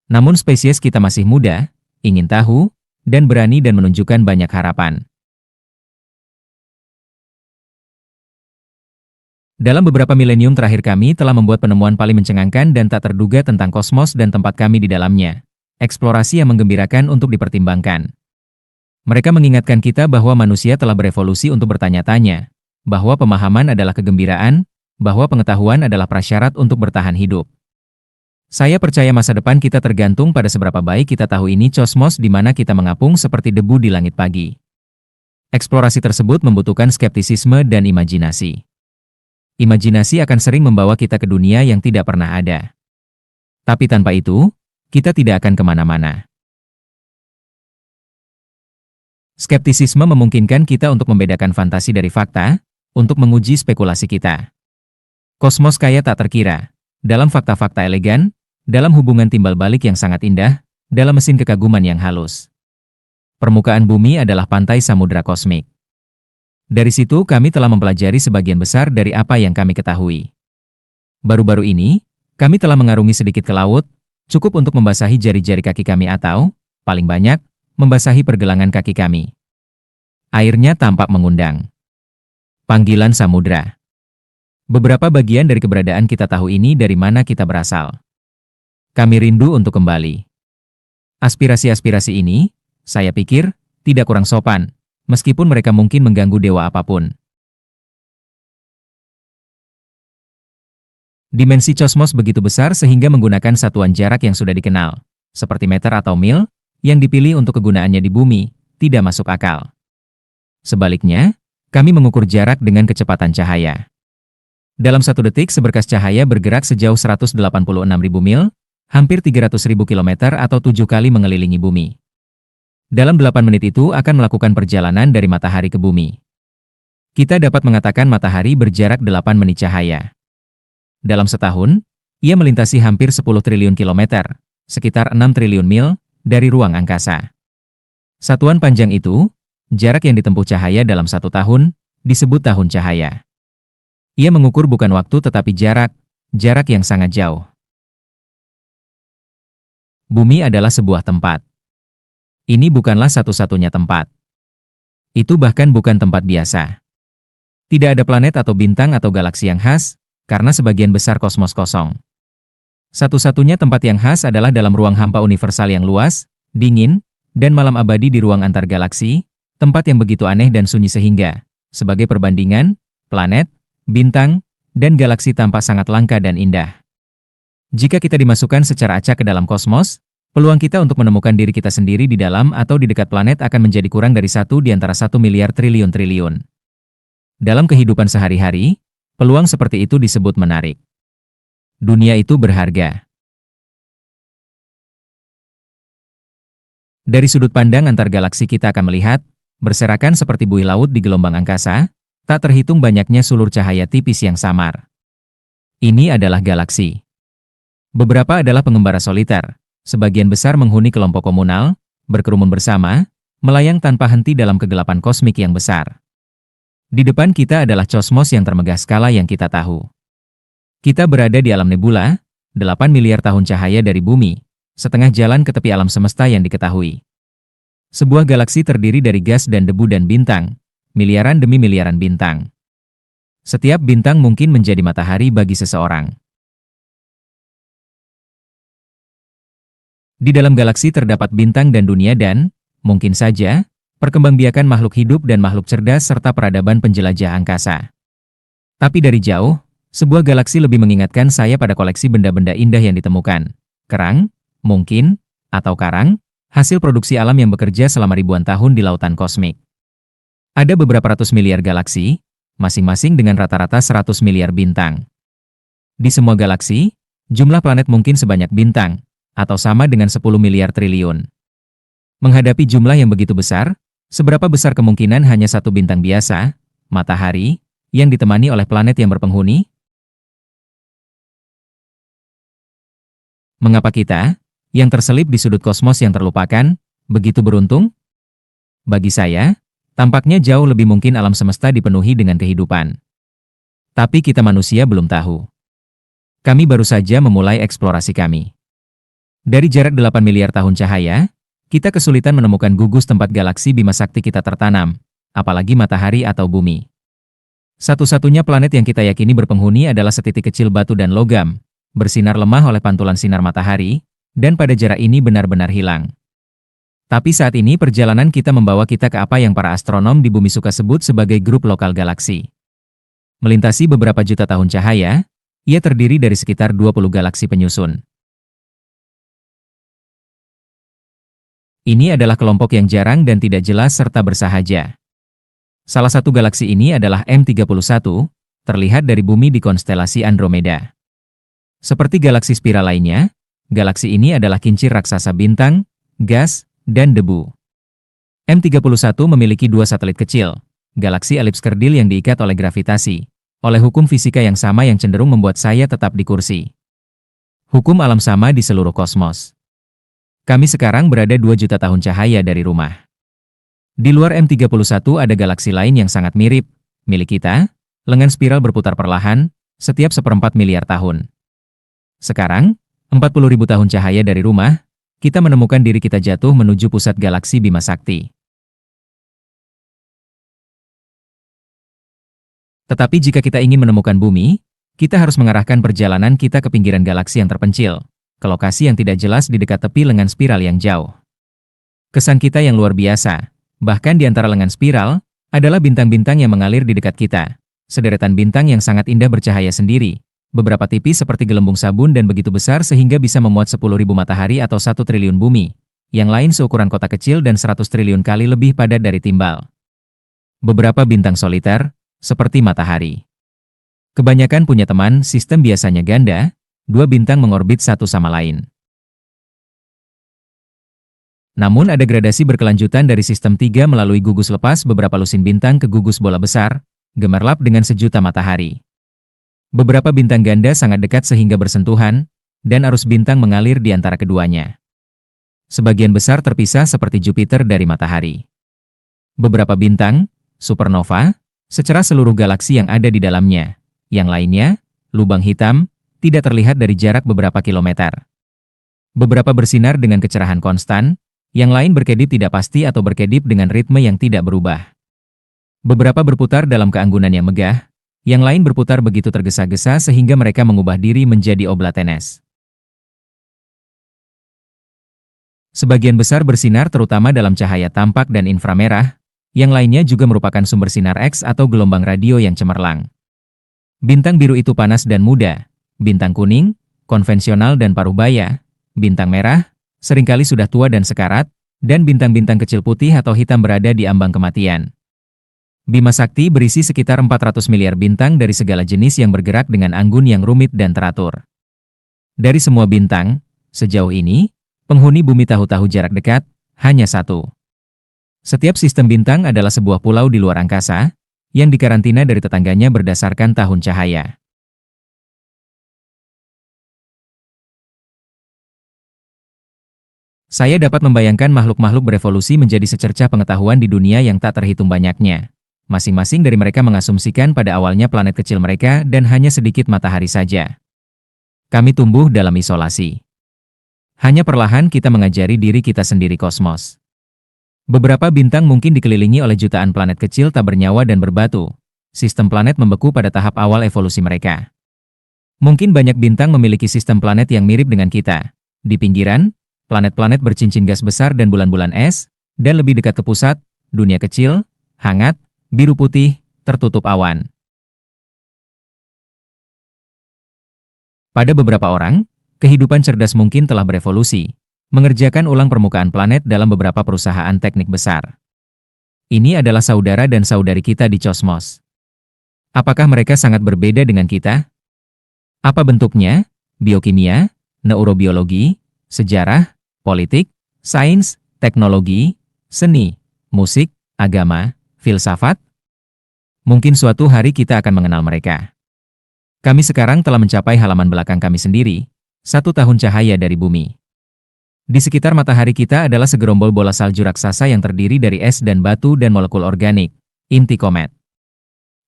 Namun spesies kita masih muda, ingin tahu, dan berani dan menunjukkan banyak harapan. Dalam beberapa milenium terakhir kami telah membuat penemuan paling mencengangkan dan tak terduga tentang kosmos dan tempat kami di dalamnya. Eksplorasi yang menggembirakan untuk dipertimbangkan. Mereka mengingatkan kita bahwa manusia telah berevolusi untuk bertanya-tanya, bahwa pemahaman adalah kegembiraan, bahwa pengetahuan adalah prasyarat untuk bertahan hidup. Saya percaya masa depan kita tergantung pada seberapa baik kita tahu ini kosmos di mana kita mengapung seperti debu di langit pagi. Eksplorasi tersebut membutuhkan skeptisisme dan imajinasi. Imajinasi akan sering membawa kita ke dunia yang tidak pernah ada. Tapi tanpa itu, kita tidak akan kemana-mana. Skeptisisme memungkinkan kita untuk membedakan fantasi dari fakta, untuk menguji spekulasi kita. Kosmos kaya tak terkira, dalam fakta-fakta elegan, dalam hubungan timbal balik yang sangat indah, dalam mesin kekaguman yang halus. Permukaan bumi adalah pantai samudra kosmik. Dari situ kami telah mempelajari sebagian besar dari apa yang kami ketahui. Baru-baru ini, kami telah mengarungi sedikit ke laut, cukup untuk membasahi jari-jari kaki kami atau, paling banyak, membasahi pergelangan kaki kami. Airnya tampak mengundang. Panggilan samudra. Beberapa bagian dari keberadaan kita tahu ini dari mana kita berasal. Kami rindu untuk kembali. Aspirasi-aspirasi ini, saya pikir, tidak kurang sopan, meskipun mereka mungkin mengganggu dewa apapun. Dimensi kosmos begitu besar sehingga menggunakan satuan jarak yang sudah dikenal, seperti meter atau mil, yang dipilih untuk kegunaannya di bumi, tidak masuk akal. Sebaliknya, kami mengukur jarak dengan kecepatan cahaya. Dalam 1 detik seberkas cahaya bergerak sejauh 186.000 mil, hampir 300.000 kilometer atau 7 kali mengelilingi bumi. Dalam 8 menit itu akan melakukan perjalanan dari matahari ke bumi. Kita dapat mengatakan matahari berjarak 8 menit cahaya. Dalam setahun, ia melintasi hampir 10 triliun kilometer, sekitar 6 triliun mil, dari ruang angkasa. Satuan panjang itu, jarak yang ditempuh cahaya dalam 1 tahun, disebut tahun cahaya. Ia mengukur bukan waktu tetapi jarak yang sangat jauh. Bumi adalah sebuah tempat. Ini bukanlah satu-satunya tempat. Itu bahkan bukan tempat biasa. Tidak ada planet atau bintang atau galaksi yang khas, karena sebagian besar kosmos kosong. Satu-satunya tempat yang khas adalah dalam ruang hampa universal yang luas, dingin, dan malam abadi di ruang antar galaksi, tempat yang begitu aneh dan sunyi sehingga, sebagai perbandingan, planet, bintang, dan galaksi tampak sangat langka dan indah. Jika kita dimasukkan secara acak ke dalam kosmos, peluang kita untuk menemukan diri kita sendiri di dalam atau di dekat planet akan menjadi kurang dari 1 di antara 1 miliar triliun. Dalam kehidupan sehari-hari, peluang seperti itu disebut menarik. Dunia itu berharga. Dari sudut pandang antar galaksi kita akan melihat, berserakan seperti buih laut di gelombang angkasa, tak terhitung banyaknya sulur cahaya tipis yang samar. Ini adalah galaksi. Beberapa adalah pengembara soliter, sebagian besar menghuni kelompok komunal, berkerumun bersama, melayang tanpa henti dalam kegelapan kosmik yang besar. Di depan kita adalah kosmos yang termegah skala yang kita tahu. Kita berada di alam nebula, 8 miliar tahun cahaya dari bumi, setengah jalan ke tepi alam semesta yang diketahui. Sebuah galaksi terdiri dari gas dan debu dan bintang, miliaran demi miliaran bintang. Setiap bintang mungkin menjadi matahari bagi seseorang. Di dalam galaksi terdapat bintang dan dunia dan, mungkin saja, perkembangbiakan makhluk hidup dan makhluk cerdas serta peradaban penjelajah angkasa. Tapi dari jauh, sebuah galaksi lebih mengingatkan saya pada koleksi benda-benda indah yang ditemukan. Kerang, mungkin, atau karang, hasil produksi alam yang bekerja selama ribuan tahun di lautan kosmik. Ada beberapa ratus miliar galaksi, masing-masing dengan rata-rata 100 miliar bintang. Di semua galaksi, jumlah planet mungkin sebanyak bintang, atau sama dengan 10 miliar triliun. Menghadapi jumlah yang begitu besar, seberapa besar kemungkinan hanya satu bintang biasa, matahari, yang ditemani oleh planet yang berpenghuni? Mengapa kita, yang terselip di sudut kosmos yang terlupakan, begitu beruntung? Bagi saya, tampaknya jauh lebih mungkin alam semesta dipenuhi dengan kehidupan. Tapi kita manusia belum tahu. Kami baru saja memulai eksplorasi kami. Dari jarak 8 miliar tahun cahaya, kita kesulitan menemukan gugus tempat galaksi Bima Sakti kita tertanam, apalagi matahari atau bumi. Satu-satunya planet yang kita yakini berpenghuni adalah setitik kecil batu dan logam, bersinar lemah oleh pantulan sinar matahari, dan pada jarak ini benar-benar hilang. Tapi saat ini perjalanan kita membawa kita ke apa yang para astronom di bumi suka sebut sebagai grup lokal galaksi. Melintasi beberapa juta tahun cahaya, ia terdiri dari sekitar 20 galaksi penyusun. Ini adalah kelompok yang jarang dan tidak jelas serta bersahaja. Salah satu galaksi ini adalah M31, terlihat dari bumi di konstelasi Andromeda. Seperti galaksi spiral lainnya, galaksi ini adalah kincir raksasa bintang, gas, dan debu. M31 memiliki dua satelit kecil, galaksi elips kerdil yang diikat oleh gravitasi, oleh hukum fisika yang sama yang cenderung membuat saya tetap di kursi. Hukum alam sama di seluruh kosmos. Kami sekarang berada 2 juta tahun cahaya dari rumah. Di luar M31 ada galaksi lain yang sangat mirip, milik kita, lengan spiral berputar perlahan, setiap 1/4 miliar tahun. Sekarang, 40.000 tahun cahaya dari rumah, kita menemukan diri kita jatuh menuju pusat galaksi Bima Sakti. Tetapi jika kita ingin menemukan bumi, kita harus mengarahkan perjalanan kita ke pinggiran galaksi yang terpencil, ke lokasi yang tidak jelas di dekat tepi lengan spiral yang jauh. Kesan kita yang luar biasa, bahkan di antara lengan spiral, adalah bintang-bintang yang mengalir di dekat kita. Sederetan bintang yang sangat indah bercahaya sendiri, beberapa tipis seperti gelembung sabun dan begitu besar sehingga bisa memuat 10.000 matahari atau 1 triliun bumi, yang lain seukuran kota kecil dan 100 triliun kali lebih padat dari timbal. Beberapa bintang soliter, seperti matahari. Kebanyakan punya teman, sistem biasanya ganda, 2 bintang mengorbit satu sama lain. Namun ada gradasi berkelanjutan dari sistem 3 melalui gugus lepas beberapa lusin bintang ke gugus bola besar, gemerlap dengan sejuta matahari. Beberapa bintang ganda sangat dekat sehingga bersentuhan, dan arus bintang mengalir di antara keduanya. Sebagian besar terpisah seperti Jupiter dari matahari. Beberapa bintang, supernova, secerah seluruh galaksi yang ada di dalamnya. Yang lainnya, lubang hitam, tidak terlihat dari jarak beberapa kilometer. Beberapa bersinar dengan kecerahan konstan, yang lain berkedip tidak pasti atau berkedip dengan ritme yang tidak berubah. Beberapa berputar dalam keanggunan yang megah, yang lain berputar begitu tergesa-gesa sehingga mereka mengubah diri menjadi oblat tenes. Sebagian besar bersinar terutama dalam cahaya tampak dan inframerah, yang lainnya juga merupakan sumber sinar X atau gelombang radio yang cemerlang. Bintang biru itu panas dan muda, bintang kuning, konvensional dan paruhbaya, bintang merah, seringkali sudah tua dan sekarat, dan bintang-bintang kecil putih atau hitam berada di ambang kematian. Bima Sakti berisi sekitar 400 miliar bintang dari segala jenis yang bergerak dengan anggun yang rumit dan teratur. Dari semua bintang, sejauh ini, penghuni bumi tahu-tahu jarak dekat, hanya satu. Setiap sistem bintang adalah sebuah pulau di luar angkasa, yang dikarantina dari tetangganya berdasarkan tahun cahaya. Saya dapat membayangkan makhluk-makhluk berevolusi menjadi secercah pengetahuan di dunia yang tak terhitung banyaknya. Masing-masing dari mereka mengasumsikan pada awalnya planet kecil mereka dan hanya sedikit matahari saja. Kami tumbuh dalam isolasi. Hanya perlahan kita mengajari diri kita sendiri kosmos. Beberapa bintang mungkin dikelilingi oleh jutaan planet kecil tak bernyawa dan berbatu. Sistem planet membeku pada tahap awal evolusi mereka. Mungkin banyak bintang memiliki sistem planet yang mirip dengan kita. Di pinggiran, planet-planet bercincin gas besar dan bulan-bulan es, dan lebih dekat ke pusat, dunia kecil, hangat, biru putih, tertutup awan. Pada beberapa orang, kehidupan cerdas mungkin telah berevolusi, mengerjakan ulang permukaan planet dalam beberapa perusahaan teknik besar. Ini adalah saudara dan saudari kita di kosmos. Apakah mereka sangat berbeda dengan kita? Apa bentuknya? Biokimia, neurobiologi, sejarah, politik, sains, teknologi, seni, musik, agama, filsafat? Mungkin suatu hari kita akan mengenal mereka. Kami sekarang telah mencapai halaman belakang kami sendiri, 1 tahun cahaya dari bumi. Di sekitar matahari kita adalah segerombol bola salju raksasa yang terdiri dari es dan batu dan molekul organik, inti komet.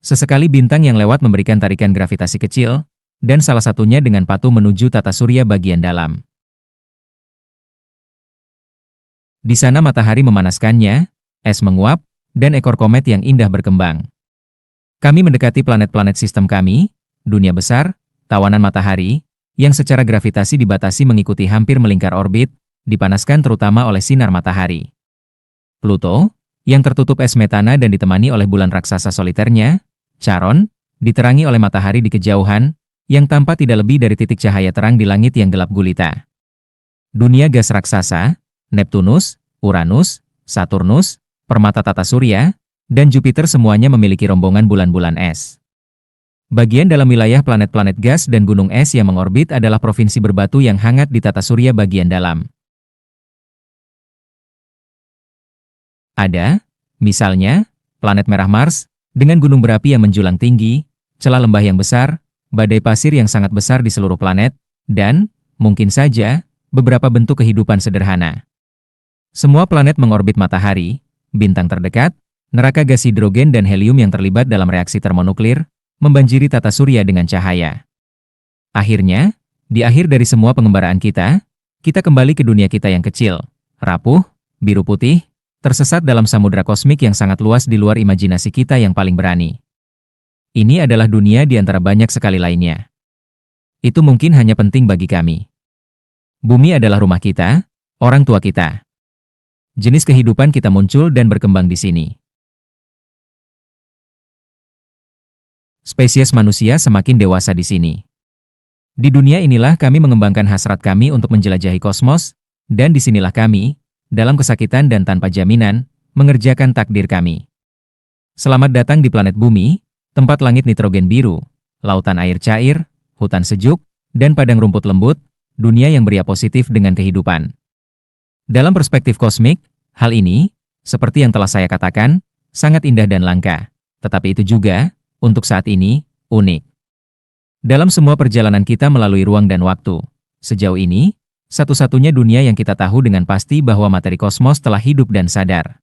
Sesekali bintang yang lewat memberikan tarikan gravitasi kecil, dan salah satunya dengan patuh menuju tata surya bagian dalam. Di sana matahari memanaskannya, es menguap, dan ekor komet yang indah berkembang. Kami mendekati planet-planet sistem kami, dunia besar, tawanan matahari, yang secara gravitasi dibatasi mengikuti hampir melingkar orbit, dipanaskan terutama oleh sinar matahari. Pluto, yang tertutup es metana dan ditemani oleh bulan raksasa soliternya, Charon, diterangi oleh matahari di kejauhan, yang tampak tidak lebih dari titik cahaya terang di langit yang gelap gulita. Dunia gas raksasa, Neptunus, Uranus, Saturnus, permata tata surya, dan Jupiter semuanya memiliki rombongan bulan-bulan es. Bagian dalam wilayah planet-planet gas dan gunung es yang mengorbit adalah provinsi berbatu yang hangat di tata surya bagian dalam. Ada, misalnya, planet merah Mars, dengan gunung berapi yang menjulang tinggi, celah lembah yang besar, badai pasir yang sangat besar di seluruh planet, dan, mungkin saja, beberapa bentuk kehidupan sederhana. Semua planet mengorbit matahari, bintang terdekat, neraka gas hidrogen dan helium yang terlibat dalam reaksi termonuklir, membanjiri tata surya dengan cahaya. Akhirnya, di akhir dari semua pengembaraan kita kembali ke dunia kita yang kecil, rapuh, biru putih, tersesat dalam samudera kosmik yang sangat luas di luar imajinasi kita yang paling berani. Ini adalah dunia di antara banyak sekali lainnya. Itu mungkin hanya penting bagi kami. Bumi adalah rumah kita, orang tua kita. Jenis kehidupan kita muncul dan berkembang di sini. Spesies manusia semakin dewasa di sini. Di dunia inilah kami mengembangkan hasrat kami untuk menjelajahi kosmos, dan disinilah kami, dalam kesakitan dan tanpa jaminan, mengerjakan takdir kami. Selamat datang di planet bumi, tempat langit nitrogen biru, lautan air cair, hutan sejuk, dan padang rumput lembut, dunia yang beria positif dengan kehidupan. Dalam perspektif kosmik, hal ini, seperti yang telah saya katakan, sangat indah dan langka, tetapi itu juga, untuk saat ini, unik. Dalam semua perjalanan kita melalui ruang dan waktu, sejauh ini, satu-satunya dunia yang kita tahu dengan pasti bahwa materi kosmos telah hidup dan sadar.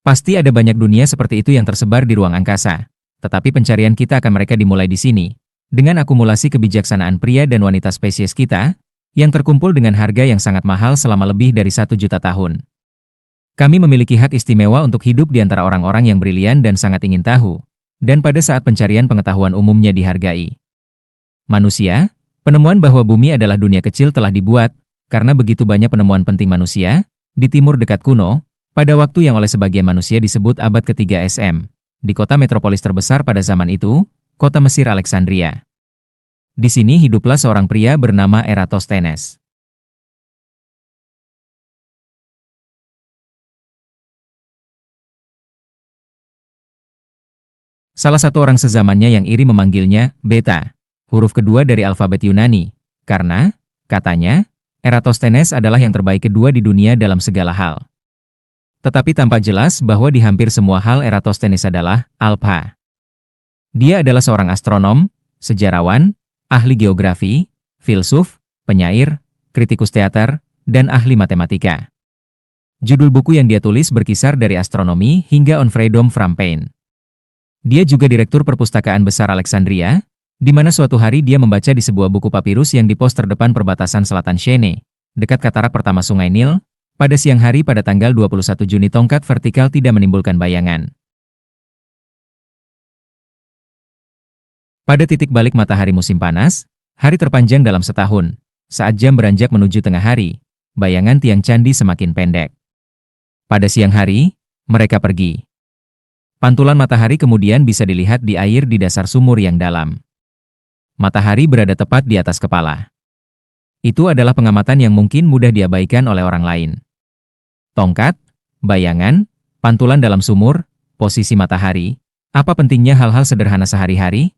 Pasti ada banyak dunia seperti itu yang tersebar di ruang angkasa, tetapi pencarian kita akan mereka dimulai di sini, dengan akumulasi kebijaksanaan pria dan wanita spesies kita, yang terkumpul dengan harga yang sangat mahal selama lebih dari 1 juta tahun. Kami memiliki hak istimewa untuk hidup di antara orang-orang yang brilian dan sangat ingin tahu, dan pada saat pencarian pengetahuan umumnya dihargai. Manusia, penemuan bahwa bumi adalah dunia kecil telah dibuat, karena begitu banyak penemuan penting manusia, di timur dekat kuno, pada waktu yang oleh sebagian manusia disebut abad ketiga SM, di kota metropolis terbesar pada zaman itu, kota Mesir Alexandria. Di sini hiduplah seorang pria bernama Eratosthenes. Salah satu orang sezamannya yang iri memanggilnya Beta, huruf kedua dari alfabet Yunani, karena, katanya, Eratosthenes adalah yang terbaik kedua di dunia dalam segala hal. Tetapi tampak jelas bahwa di hampir semua hal Eratosthenes adalah Alpha. Dia adalah seorang astronom, sejarawan, ahli geografi, filsuf, penyair, kritikus teater, dan ahli matematika. Judul buku yang dia tulis berkisar dari astronomi hingga On Freedom from Pain. Dia juga direktur perpustakaan besar Alexandria, di mana suatu hari dia membaca di sebuah buku papirus yang dipos terdepan perbatasan selatan Chene, dekat katarak pertama Sungai Nil, pada siang hari pada tanggal 21 Juni tongkat vertikal tidak menimbulkan bayangan. Pada titik balik matahari musim panas, hari terpanjang dalam setahun, saat jam beranjak menuju tengah hari, bayangan tiang candi semakin pendek. Pada siang hari, mereka pergi. Pantulan matahari kemudian bisa dilihat di air di dasar sumur yang dalam. Matahari berada tepat di atas kepala. Itu adalah pengamatan yang mungkin mudah diabaikan oleh orang lain. Tongkat, bayangan, pantulan dalam sumur, posisi matahari, apa pentingnya hal-hal sederhana sehari-hari?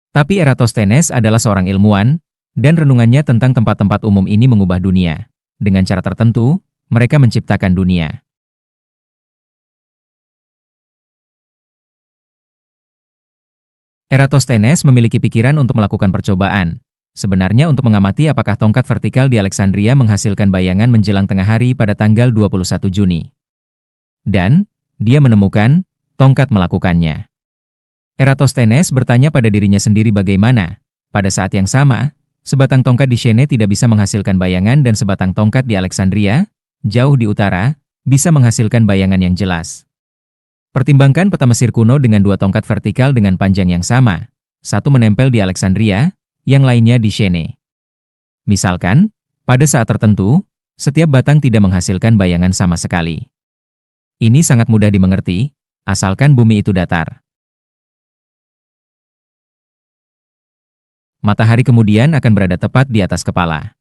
Tapi Eratosthenes adalah seorang ilmuwan, dan renungannya tentang tempat-tempat umum ini mengubah dunia. Dengan cara tertentu, mereka menciptakan dunia. Eratosthenes memiliki pikiran untuk melakukan percobaan, sebenarnya untuk mengamati apakah tongkat vertikal di Alexandria menghasilkan bayangan menjelang tengah hari pada tanggal 21 Juni. Dan, dia menemukan, tongkat melakukannya. Eratosthenes bertanya pada dirinya sendiri bagaimana, pada saat yang sama, sebatang tongkat di Chene tidak bisa menghasilkan bayangan dan sebatang tongkat di Alexandria, jauh di utara, bisa menghasilkan bayangan yang jelas. Pertimbangkan peta Mesir kuno dengan dua tongkat vertikal dengan panjang yang sama, satu menempel di Alexandria, yang lainnya di Chene. Misalkan, pada saat tertentu, setiap batang tidak menghasilkan bayangan sama sekali. Ini sangat mudah dimengerti, asalkan bumi itu datar. Matahari kemudian akan berada tepat di atas kepala.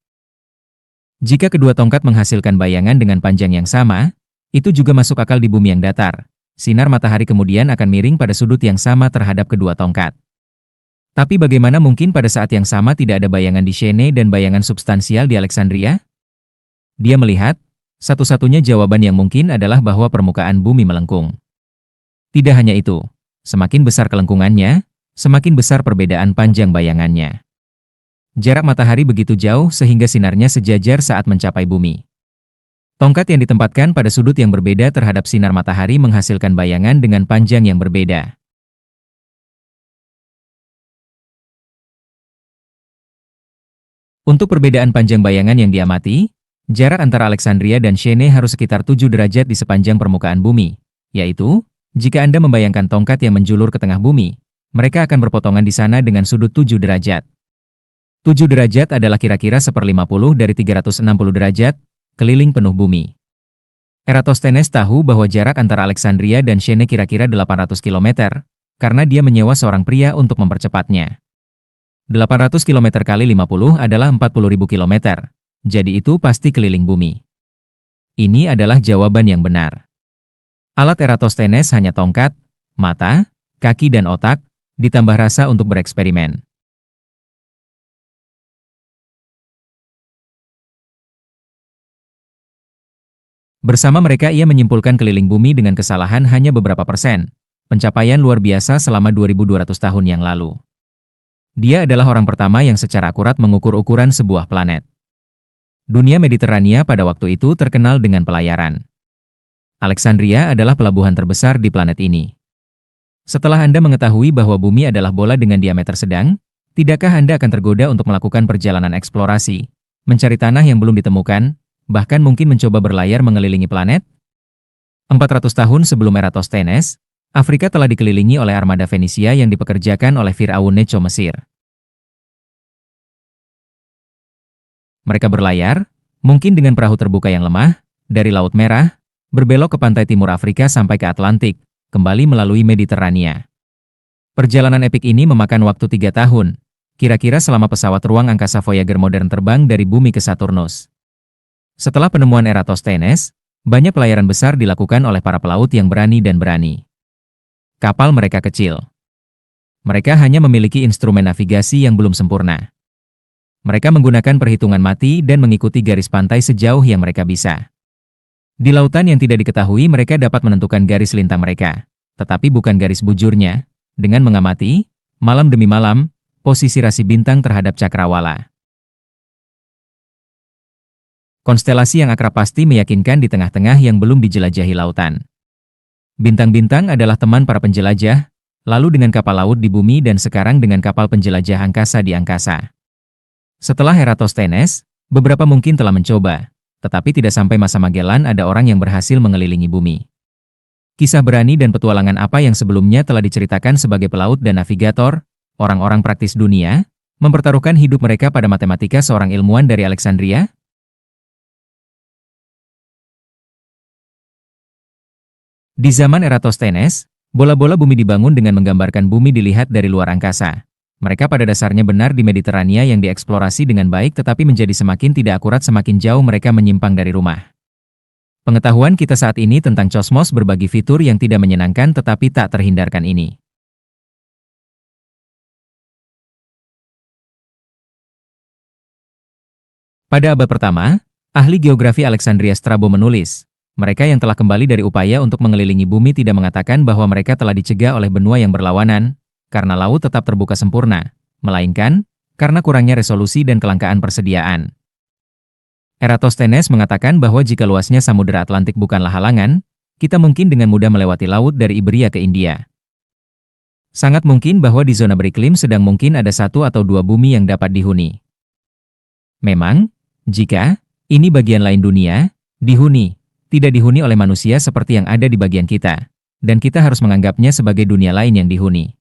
Jika kedua tongkat menghasilkan bayangan dengan panjang yang sama, itu juga masuk akal di bumi yang datar. Sinar matahari kemudian akan miring pada sudut yang sama terhadap kedua tongkat. Tapi bagaimana mungkin pada saat yang sama tidak ada bayangan di Chene dan bayangan substansial di Alexandria? Dia melihat, satu-satunya jawaban yang mungkin adalah bahwa permukaan bumi melengkung. Tidak hanya itu, semakin besar kelengkungannya, semakin besar perbedaan panjang bayangannya. Jarak matahari begitu jauh sehingga sinarnya sejajar saat mencapai bumi. Tongkat yang ditempatkan pada sudut yang berbeda terhadap sinar matahari menghasilkan bayangan dengan panjang yang berbeda. Untuk perbedaan panjang bayangan yang diamati, jarak antara Alexandria dan Chene harus sekitar 7 derajat di sepanjang permukaan bumi, yaitu, jika Anda membayangkan tongkat yang menjulur ke tengah bumi, mereka akan berpotongan di sana dengan sudut 7 derajat. 7 derajat adalah kira-kira 1/50 dari 360 derajat, keliling penuh bumi. Eratosthenes tahu bahwa jarak antara Alexandria dan Chene kira-kira 800 km, karena dia menyewa seorang pria untuk mempercepatnya. 800 km kali 50 adalah 40.000 km, jadi itu pasti keliling bumi. Ini adalah jawaban yang benar. Alat Eratosthenes hanya tongkat, mata, kaki dan otak, ditambah rasa untuk bereksperimen. Bersama mereka ia menyimpulkan keliling bumi dengan kesalahan hanya beberapa persen, pencapaian luar biasa selama 2200 tahun yang lalu. Dia adalah orang pertama yang secara akurat mengukur ukuran sebuah planet. Dunia Mediterania pada waktu itu terkenal dengan pelayaran. Alexandria adalah pelabuhan terbesar di planet ini. Setelah Anda mengetahui bahwa bumi adalah bola dengan diameter sedang, tidakkah Anda akan tergoda untuk melakukan perjalanan eksplorasi, mencari tanah yang belum ditemukan, bahkan mungkin mencoba berlayar mengelilingi planet? 400 tahun sebelum Eratosthenes, Afrika telah dikelilingi oleh armada Fenisia yang dipekerjakan oleh Firaun Necho Mesir. Mereka berlayar, mungkin dengan perahu terbuka yang lemah, dari Laut Merah, berbelok ke pantai timur Afrika sampai ke Atlantik, kembali melalui Mediterania. Perjalanan epik ini memakan waktu 3 tahun, kira-kira selama pesawat ruang angkasa Voyager modern terbang dari bumi ke Saturnus. Setelah penemuan Eratosthenes, banyak pelayaran besar dilakukan oleh para pelaut yang berani dan berani. Kapal mereka kecil. Mereka hanya memiliki instrumen navigasi yang belum sempurna. Mereka menggunakan perhitungan mati dan mengikuti garis pantai sejauh yang mereka bisa. Di lautan yang tidak diketahui mereka dapat menentukan garis lintang mereka, tetapi bukan garis bujurnya, dengan mengamati, malam demi malam, posisi rasi bintang terhadap cakrawala. Konstelasi yang akrab pasti meyakinkan di tengah-tengah yang belum dijelajahi lautan. Bintang-bintang adalah teman para penjelajah, lalu dengan kapal laut di bumi dan sekarang dengan kapal penjelajah angkasa di angkasa. Setelah Eratosthenes, beberapa mungkin telah mencoba, tetapi tidak sampai masa Magellan ada orang yang berhasil mengelilingi bumi. Kisah berani dan petualangan apa yang sebelumnya telah diceritakan sebagai pelaut dan navigator, orang-orang praktis dunia, mempertaruhkan hidup mereka pada matematika seorang ilmuwan dari Alexandria? Di zaman Eratosthenes, bola-bola bumi dibangun dengan menggambarkan bumi dilihat dari luar angkasa. Mereka pada dasarnya benar di Mediterania yang dieksplorasi dengan baik tetapi menjadi semakin tidak akurat semakin jauh mereka menyimpang dari rumah. Pengetahuan kita saat ini tentang kosmos berbagi fitur yang tidak menyenangkan tetapi tak terhindarkan ini. Pada abad pertama, ahli geografi Alexandria Strabo menulis, mereka yang telah kembali dari upaya untuk mengelilingi bumi tidak mengatakan bahwa mereka telah dicegah oleh benua yang berlawanan, karena laut tetap terbuka sempurna, melainkan karena kurangnya resolusi dan kelangkaan persediaan. Eratosthenes mengatakan bahwa jika luasnya Samudera Atlantik bukanlah halangan, kita mungkin dengan mudah melewati laut dari Iberia ke India. Sangat mungkin bahwa di zona beriklim sedang mungkin ada satu atau dua bumi yang dapat dihuni. Memang, jika ini bagian lain dunia, dihuni, tidak dihuni oleh manusia seperti yang ada di bagian kita, dan kita harus menganggapnya sebagai dunia lain yang dihuni.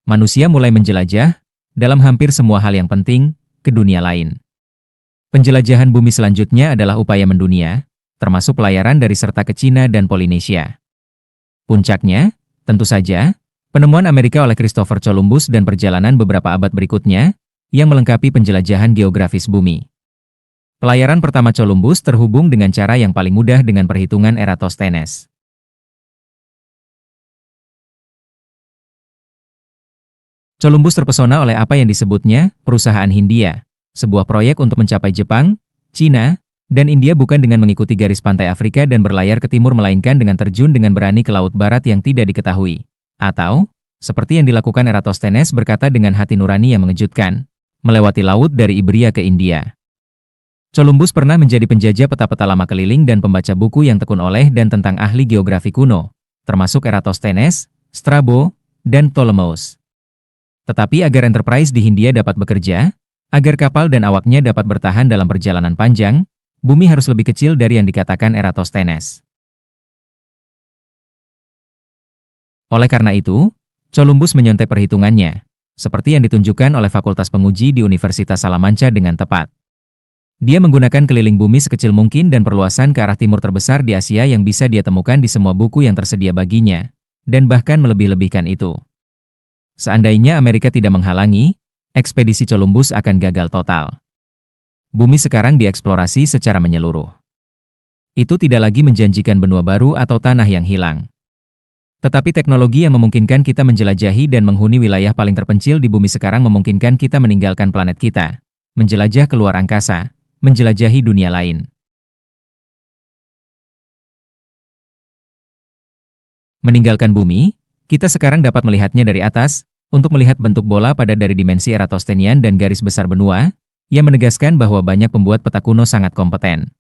Manusia mulai menjelajah, dalam hampir semua hal yang penting, ke dunia lain. Penjelajahan bumi selanjutnya adalah upaya mendunia, termasuk pelayaran dari serta ke Cina dan Polinesia. Puncaknya, tentu saja, penemuan Amerika oleh Christopher Columbus dan perjalanan beberapa abad berikutnya, yang melengkapi penjelajahan geografis bumi. Pelayaran pertama Columbus terhubung dengan cara yang paling mudah dengan perhitungan Eratosthenes. Columbus terpesona oleh apa yang disebutnya perusahaan Hindia, sebuah proyek untuk mencapai Jepang, Cina, dan India bukan dengan mengikuti garis pantai Afrika dan berlayar ke timur melainkan dengan terjun dengan berani ke laut barat yang tidak diketahui. Atau, seperti yang dilakukan Eratosthenes berkata dengan hati nurani yang mengejutkan, melewati laut dari Iberia ke India. Columbus pernah menjadi penjajah peta-peta lama keliling dan pembaca buku yang tekun oleh dan tentang ahli geografi kuno, termasuk Eratosthenes, Strabo, dan Ptolemeus. Tetapi agar Enterprise di Hindia dapat bekerja, agar kapal dan awaknya dapat bertahan dalam perjalanan panjang, bumi harus lebih kecil dari yang dikatakan Eratosthenes. Oleh karena itu, Columbus menyontek perhitungannya, seperti yang ditunjukkan oleh Fakultas Penguji di Universitas Salamanca dengan tepat. Dia menggunakan keliling bumi sekecil mungkin dan perluasan ke arah timur terbesar di Asia yang bisa dia temukan di semua buku yang tersedia baginya, dan bahkan melebih-lebihkan itu. Seandainya Amerika tidak menghalangi, ekspedisi Columbus akan gagal total. Bumi sekarang dieksplorasi secara menyeluruh. Itu tidak lagi menjanjikan benua baru atau tanah yang hilang. Tetapi teknologi yang memungkinkan kita menjelajahi dan menghuni wilayah paling terpencil di bumi sekarang memungkinkan kita meninggalkan planet kita, menjelajah keluar angkasa, menjelajahi dunia lain. Meninggalkan bumi, kita sekarang dapat melihatnya dari atas, untuk melihat bentuk bola pada dari dimensi Eratosthenian dan garis besar benua, yang menegaskan bahwa banyak pembuat peta kuno sangat kompeten.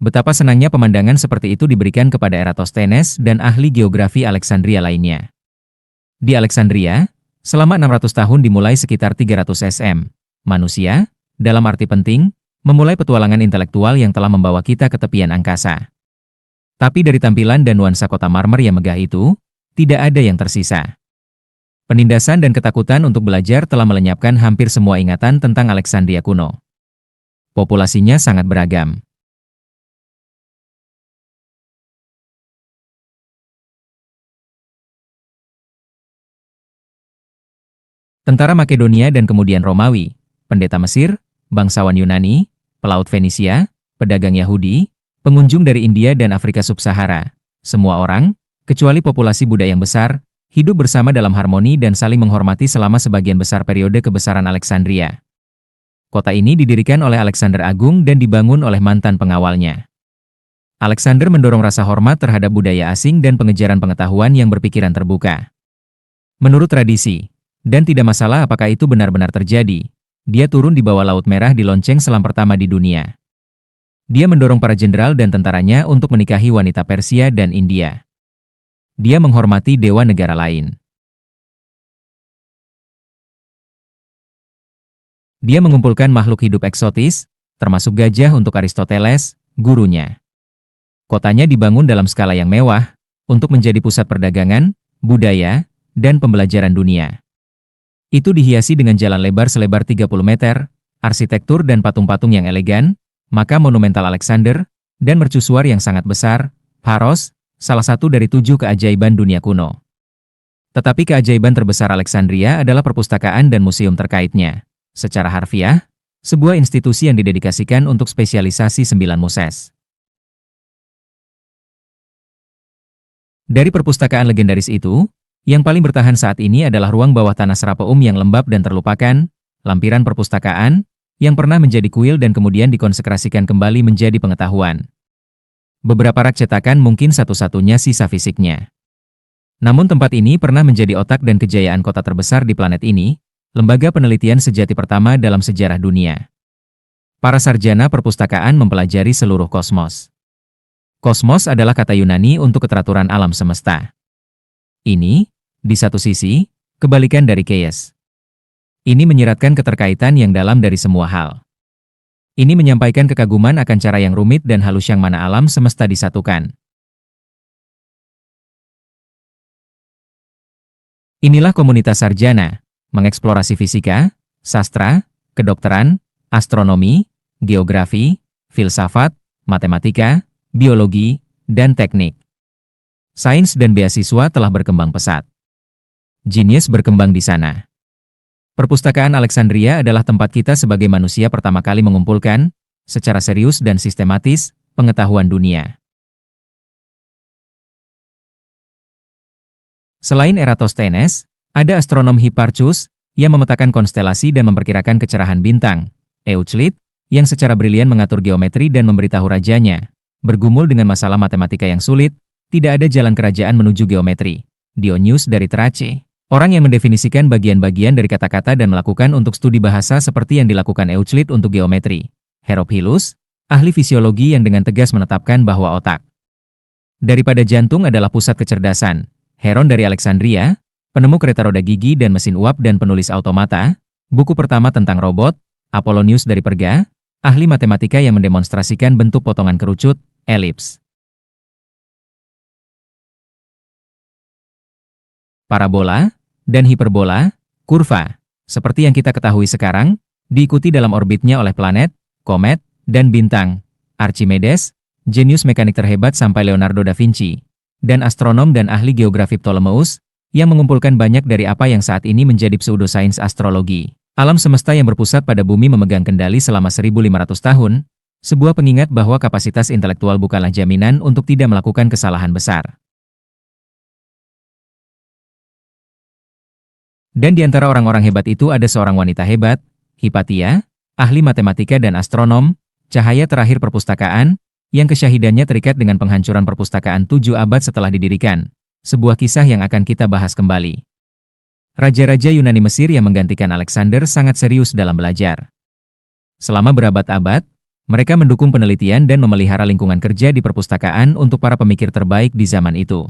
Betapa senangnya pemandangan seperti itu diberikan kepada Eratosthenes dan ahli geografi Alexandria lainnya. Di Alexandria, selama 600 tahun dimulai sekitar 300 SM, manusia, dalam arti penting, memulai petualangan intelektual yang telah membawa kita ke tepian angkasa. Tapi dari tampilan dan nuansa kota marmer yang megah itu, tidak ada yang tersisa. Penindasan dan ketakutan untuk belajar telah melenyapkan hampir semua ingatan tentang Alexandria kuno. Populasinya sangat beragam. Tentara Makedonia dan kemudian Romawi, pendeta Mesir, bangsawan Yunani, pelaut Fenisia, pedagang Yahudi, pengunjung dari India dan Afrika Sub-Sahara, semua orang, kecuali populasi Buddha yang besar, hidup bersama dalam harmoni dan saling menghormati selama sebagian besar periode kebesaran Alexandria. Kota ini didirikan oleh Alexander Agung dan dibangun oleh mantan pengawalnya. Alexander mendorong rasa hormat terhadap budaya asing dan pengejaran pengetahuan yang berpikiran terbuka. Menurut tradisi, dan tidak masalah apakah itu benar-benar terjadi, dia turun di bawah Laut Merah di lonceng selam pertama di dunia. Dia mendorong para jenderal dan tentaranya untuk menikahi wanita Persia dan India. Dia menghormati dewa negara lain. Dia mengumpulkan makhluk hidup eksotis, termasuk gajah untuk Aristoteles, gurunya. Kotanya dibangun dalam skala yang mewah, untuk menjadi pusat perdagangan, budaya, dan pembelajaran dunia. Itu dihiasi dengan jalan lebar selebar 30 meter, arsitektur dan patung-patung yang elegan, makam monumental Alexander, dan mercusuar yang sangat besar, Pharos, salah satu dari 7 keajaiban dunia kuno. Tetapi keajaiban terbesar Alexandria adalah perpustakaan dan museum terkaitnya. Secara harfiah, sebuah institusi yang didedikasikan untuk spesialisasi 9 Moses. Dari perpustakaan legendaris itu, yang paling bertahan saat ini adalah ruang bawah tanah Serapeum yang lembab dan terlupakan, lampiran perpustakaan, yang pernah menjadi kuil dan kemudian dikonsekrasikan kembali menjadi pengetahuan. Beberapa rak cetakan mungkin satu-satunya sisa fisiknya. Namun tempat ini pernah menjadi otak dan kejayaan kota terbesar di planet ini, lembaga penelitian sejati pertama dalam sejarah dunia. Para sarjana perpustakaan mempelajari seluruh kosmos. Kosmos adalah kata Yunani untuk keteraturan alam semesta. Ini, di satu sisi, kebalikan dari chaos. Ini menyiratkan keterkaitan yang dalam dari semua hal. Ini menyampaikan kekaguman akan cara yang rumit dan halus yang mana alam semesta disatukan. Inilah komunitas sarjana, mengeksplorasi fisika, sastra, kedokteran, astronomi, geografi, filsafat, matematika, biologi, dan teknik. Sains dan beasiswa telah berkembang pesat. Jenius berkembang di sana. Perpustakaan Alexandria adalah tempat kita sebagai manusia pertama kali mengumpulkan, secara serius dan sistematis, pengetahuan dunia. Selain Eratosthenes, ada astronom Hipparchus, yang memetakan konstelasi dan memperkirakan kecerahan bintang, Euclid, yang secara brilian mengatur geometri dan memberitahu rajanya, bergumul dengan masalah matematika yang sulit, tidak ada jalan kerajaan menuju geometri. Dionysius dari Thrace, orang yang mendefinisikan bagian-bagian dari kata-kata dan melakukan untuk studi bahasa seperti yang dilakukan Euclid untuk geometri. Herophilus, ahli fisiologi yang dengan tegas menetapkan bahwa otak daripada jantung adalah pusat kecerdasan. Heron dari Alexandria, penemu kereta roda gigi dan mesin uap dan penulis automata, buku pertama tentang robot. Apollonius dari Perga, ahli matematika yang mendemonstrasikan bentuk potongan kerucut, elips, parabola, dan hiperbola, kurva, seperti yang kita ketahui sekarang, diikuti dalam orbitnya oleh planet, komet, dan bintang. Archimedes, jenius mekanik terhebat sampai Leonardo da Vinci, dan astronom dan ahli geografi Ptolemeus, yang mengumpulkan banyak dari apa yang saat ini menjadi pseudosains astrologi. Alam semesta yang berpusat pada bumi memegang kendali selama 1500 tahun, sebuah pengingat bahwa kapasitas intelektual bukanlah jaminan untuk tidak melakukan kesalahan besar. Dan di antara orang-orang hebat itu ada seorang wanita hebat, Hypatia, ahli matematika dan astronom, cahaya terakhir perpustakaan, yang kesyahidannya terikat dengan penghancuran perpustakaan 7 abad setelah didirikan. Sebuah kisah yang akan kita bahas kembali. Raja-raja Yunani Mesir yang menggantikan Alexander sangat serius dalam belajar. Selama berabad-abad, mereka mendukung penelitian dan memelihara lingkungan kerja di perpustakaan untuk para pemikir terbaik di zaman itu.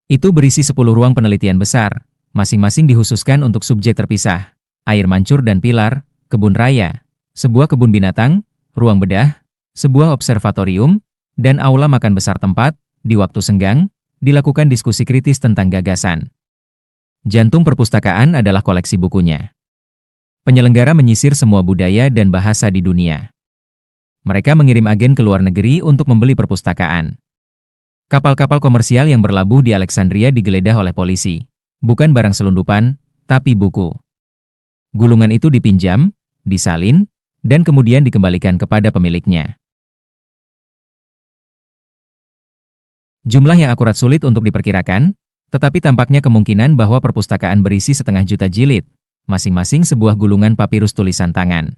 Itu berisi 10 ruang penelitian besar, masing-masing dikhususkan untuk subjek terpisah, air mancur dan pilar, kebun raya, sebuah kebun binatang, ruang bedah, sebuah observatorium, dan aula makan besar tempat, di waktu senggang, dilakukan diskusi kritis tentang gagasan. Jantung perpustakaan adalah koleksi bukunya. Penyelenggara menyisir semua budaya dan bahasa di dunia. Mereka mengirim agen ke luar negeri untuk membeli perpustakaan. Kapal-kapal komersial yang berlabuh di Alexandria digeledah oleh polisi. Bukan barang selundupan, tapi buku. Gulungan itu dipinjam, disalin, dan kemudian dikembalikan kepada pemiliknya. Jumlah yang akurat sulit untuk diperkirakan, tetapi tampaknya kemungkinan bahwa perpustakaan berisi 500 000 jilid, masing-masing sebuah gulungan papirus tulisan tangan.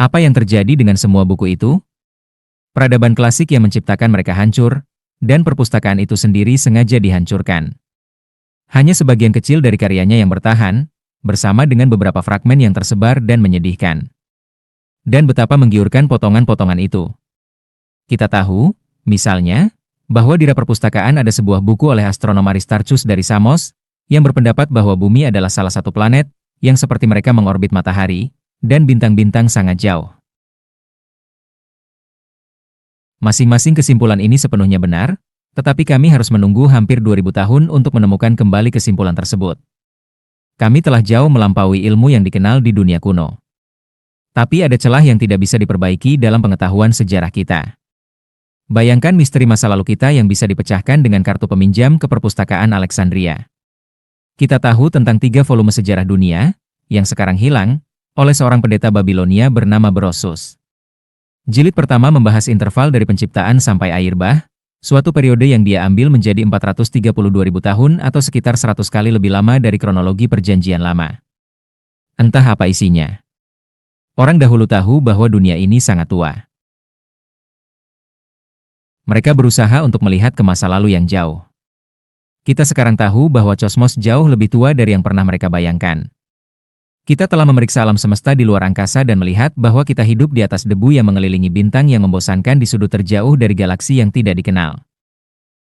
Apa yang terjadi dengan semua buku itu? Peradaban klasik yang menciptakan mereka hancur, dan perpustakaan itu sendiri sengaja dihancurkan. Hanya sebagian kecil dari karyanya yang bertahan, bersama dengan beberapa fragmen yang tersebar dan menyedihkan. Dan betapa menggiurkan potongan-potongan itu. Kita tahu, misalnya, bahwa di perpustakaan ada sebuah buku oleh astronom Aristarchus dari Samos, yang berpendapat bahwa bumi adalah salah satu planet, yang seperti mereka mengorbit matahari, dan bintang-bintang sangat jauh. Masing-masing kesimpulan ini sepenuhnya benar, tetapi kami harus menunggu hampir 2000 tahun untuk menemukan kembali kesimpulan tersebut. Kami telah jauh melampaui ilmu yang dikenal di dunia kuno. Tapi ada celah yang tidak bisa diperbaiki dalam pengetahuan sejarah kita. Bayangkan misteri masa lalu kita yang bisa dipecahkan dengan kartu peminjam ke perpustakaan Alexandria. Kita tahu tentang 3 volume sejarah dunia, yang sekarang hilang, oleh seorang pendeta Babilonia bernama Brosus. Jilid pertama membahas interval dari penciptaan sampai air bah, suatu periode yang dia ambil menjadi 432.000 tahun atau sekitar 100 kali lebih lama dari kronologi perjanjian lama. Entah apa isinya. Orang dahulu tahu bahwa dunia ini sangat tua. Mereka berusaha untuk melihat ke masa lalu yang jauh. Kita sekarang tahu bahwa kosmos jauh lebih tua dari yang pernah mereka bayangkan. Kita telah memeriksa alam semesta di luar angkasa dan melihat bahwa kita hidup di atas debu yang mengelilingi bintang yang membosankan di sudut terjauh dari galaksi yang tidak dikenal.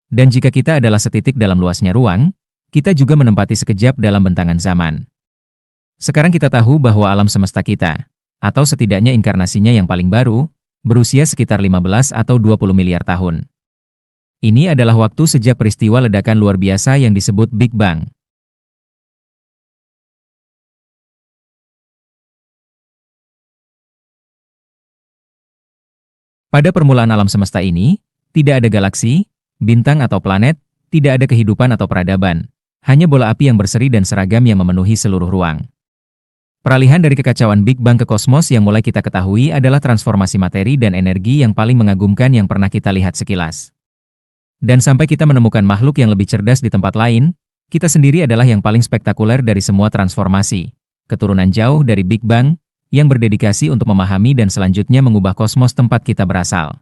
Dan jika kita adalah setitik dalam luasnya ruang, kita juga menempati sekejap dalam bentangan zaman. Sekarang kita tahu bahwa alam semesta kita, atau setidaknya inkarnasinya yang paling baru, berusia sekitar 15 atau 20 miliar tahun. Ini adalah waktu sejak peristiwa ledakan luar biasa yang disebut Big Bang. Pada permulaan alam semesta ini, tidak ada galaksi, bintang atau planet, tidak ada kehidupan atau peradaban, hanya bola api yang berseri dan seragam yang memenuhi seluruh ruang. Peralihan dari kekacauan Big Bang ke kosmos yang mulai kita ketahui adalah transformasi materi dan energi yang paling mengagumkan yang pernah kita lihat sekilas. Dan sampai kita menemukan makhluk yang lebih cerdas di tempat lain, kita sendiri adalah yang paling spektakuler dari semua transformasi, keturunan jauh dari Big Bang, yang berdedikasi untuk memahami dan selanjutnya mengubah kosmos tempat kita berasal.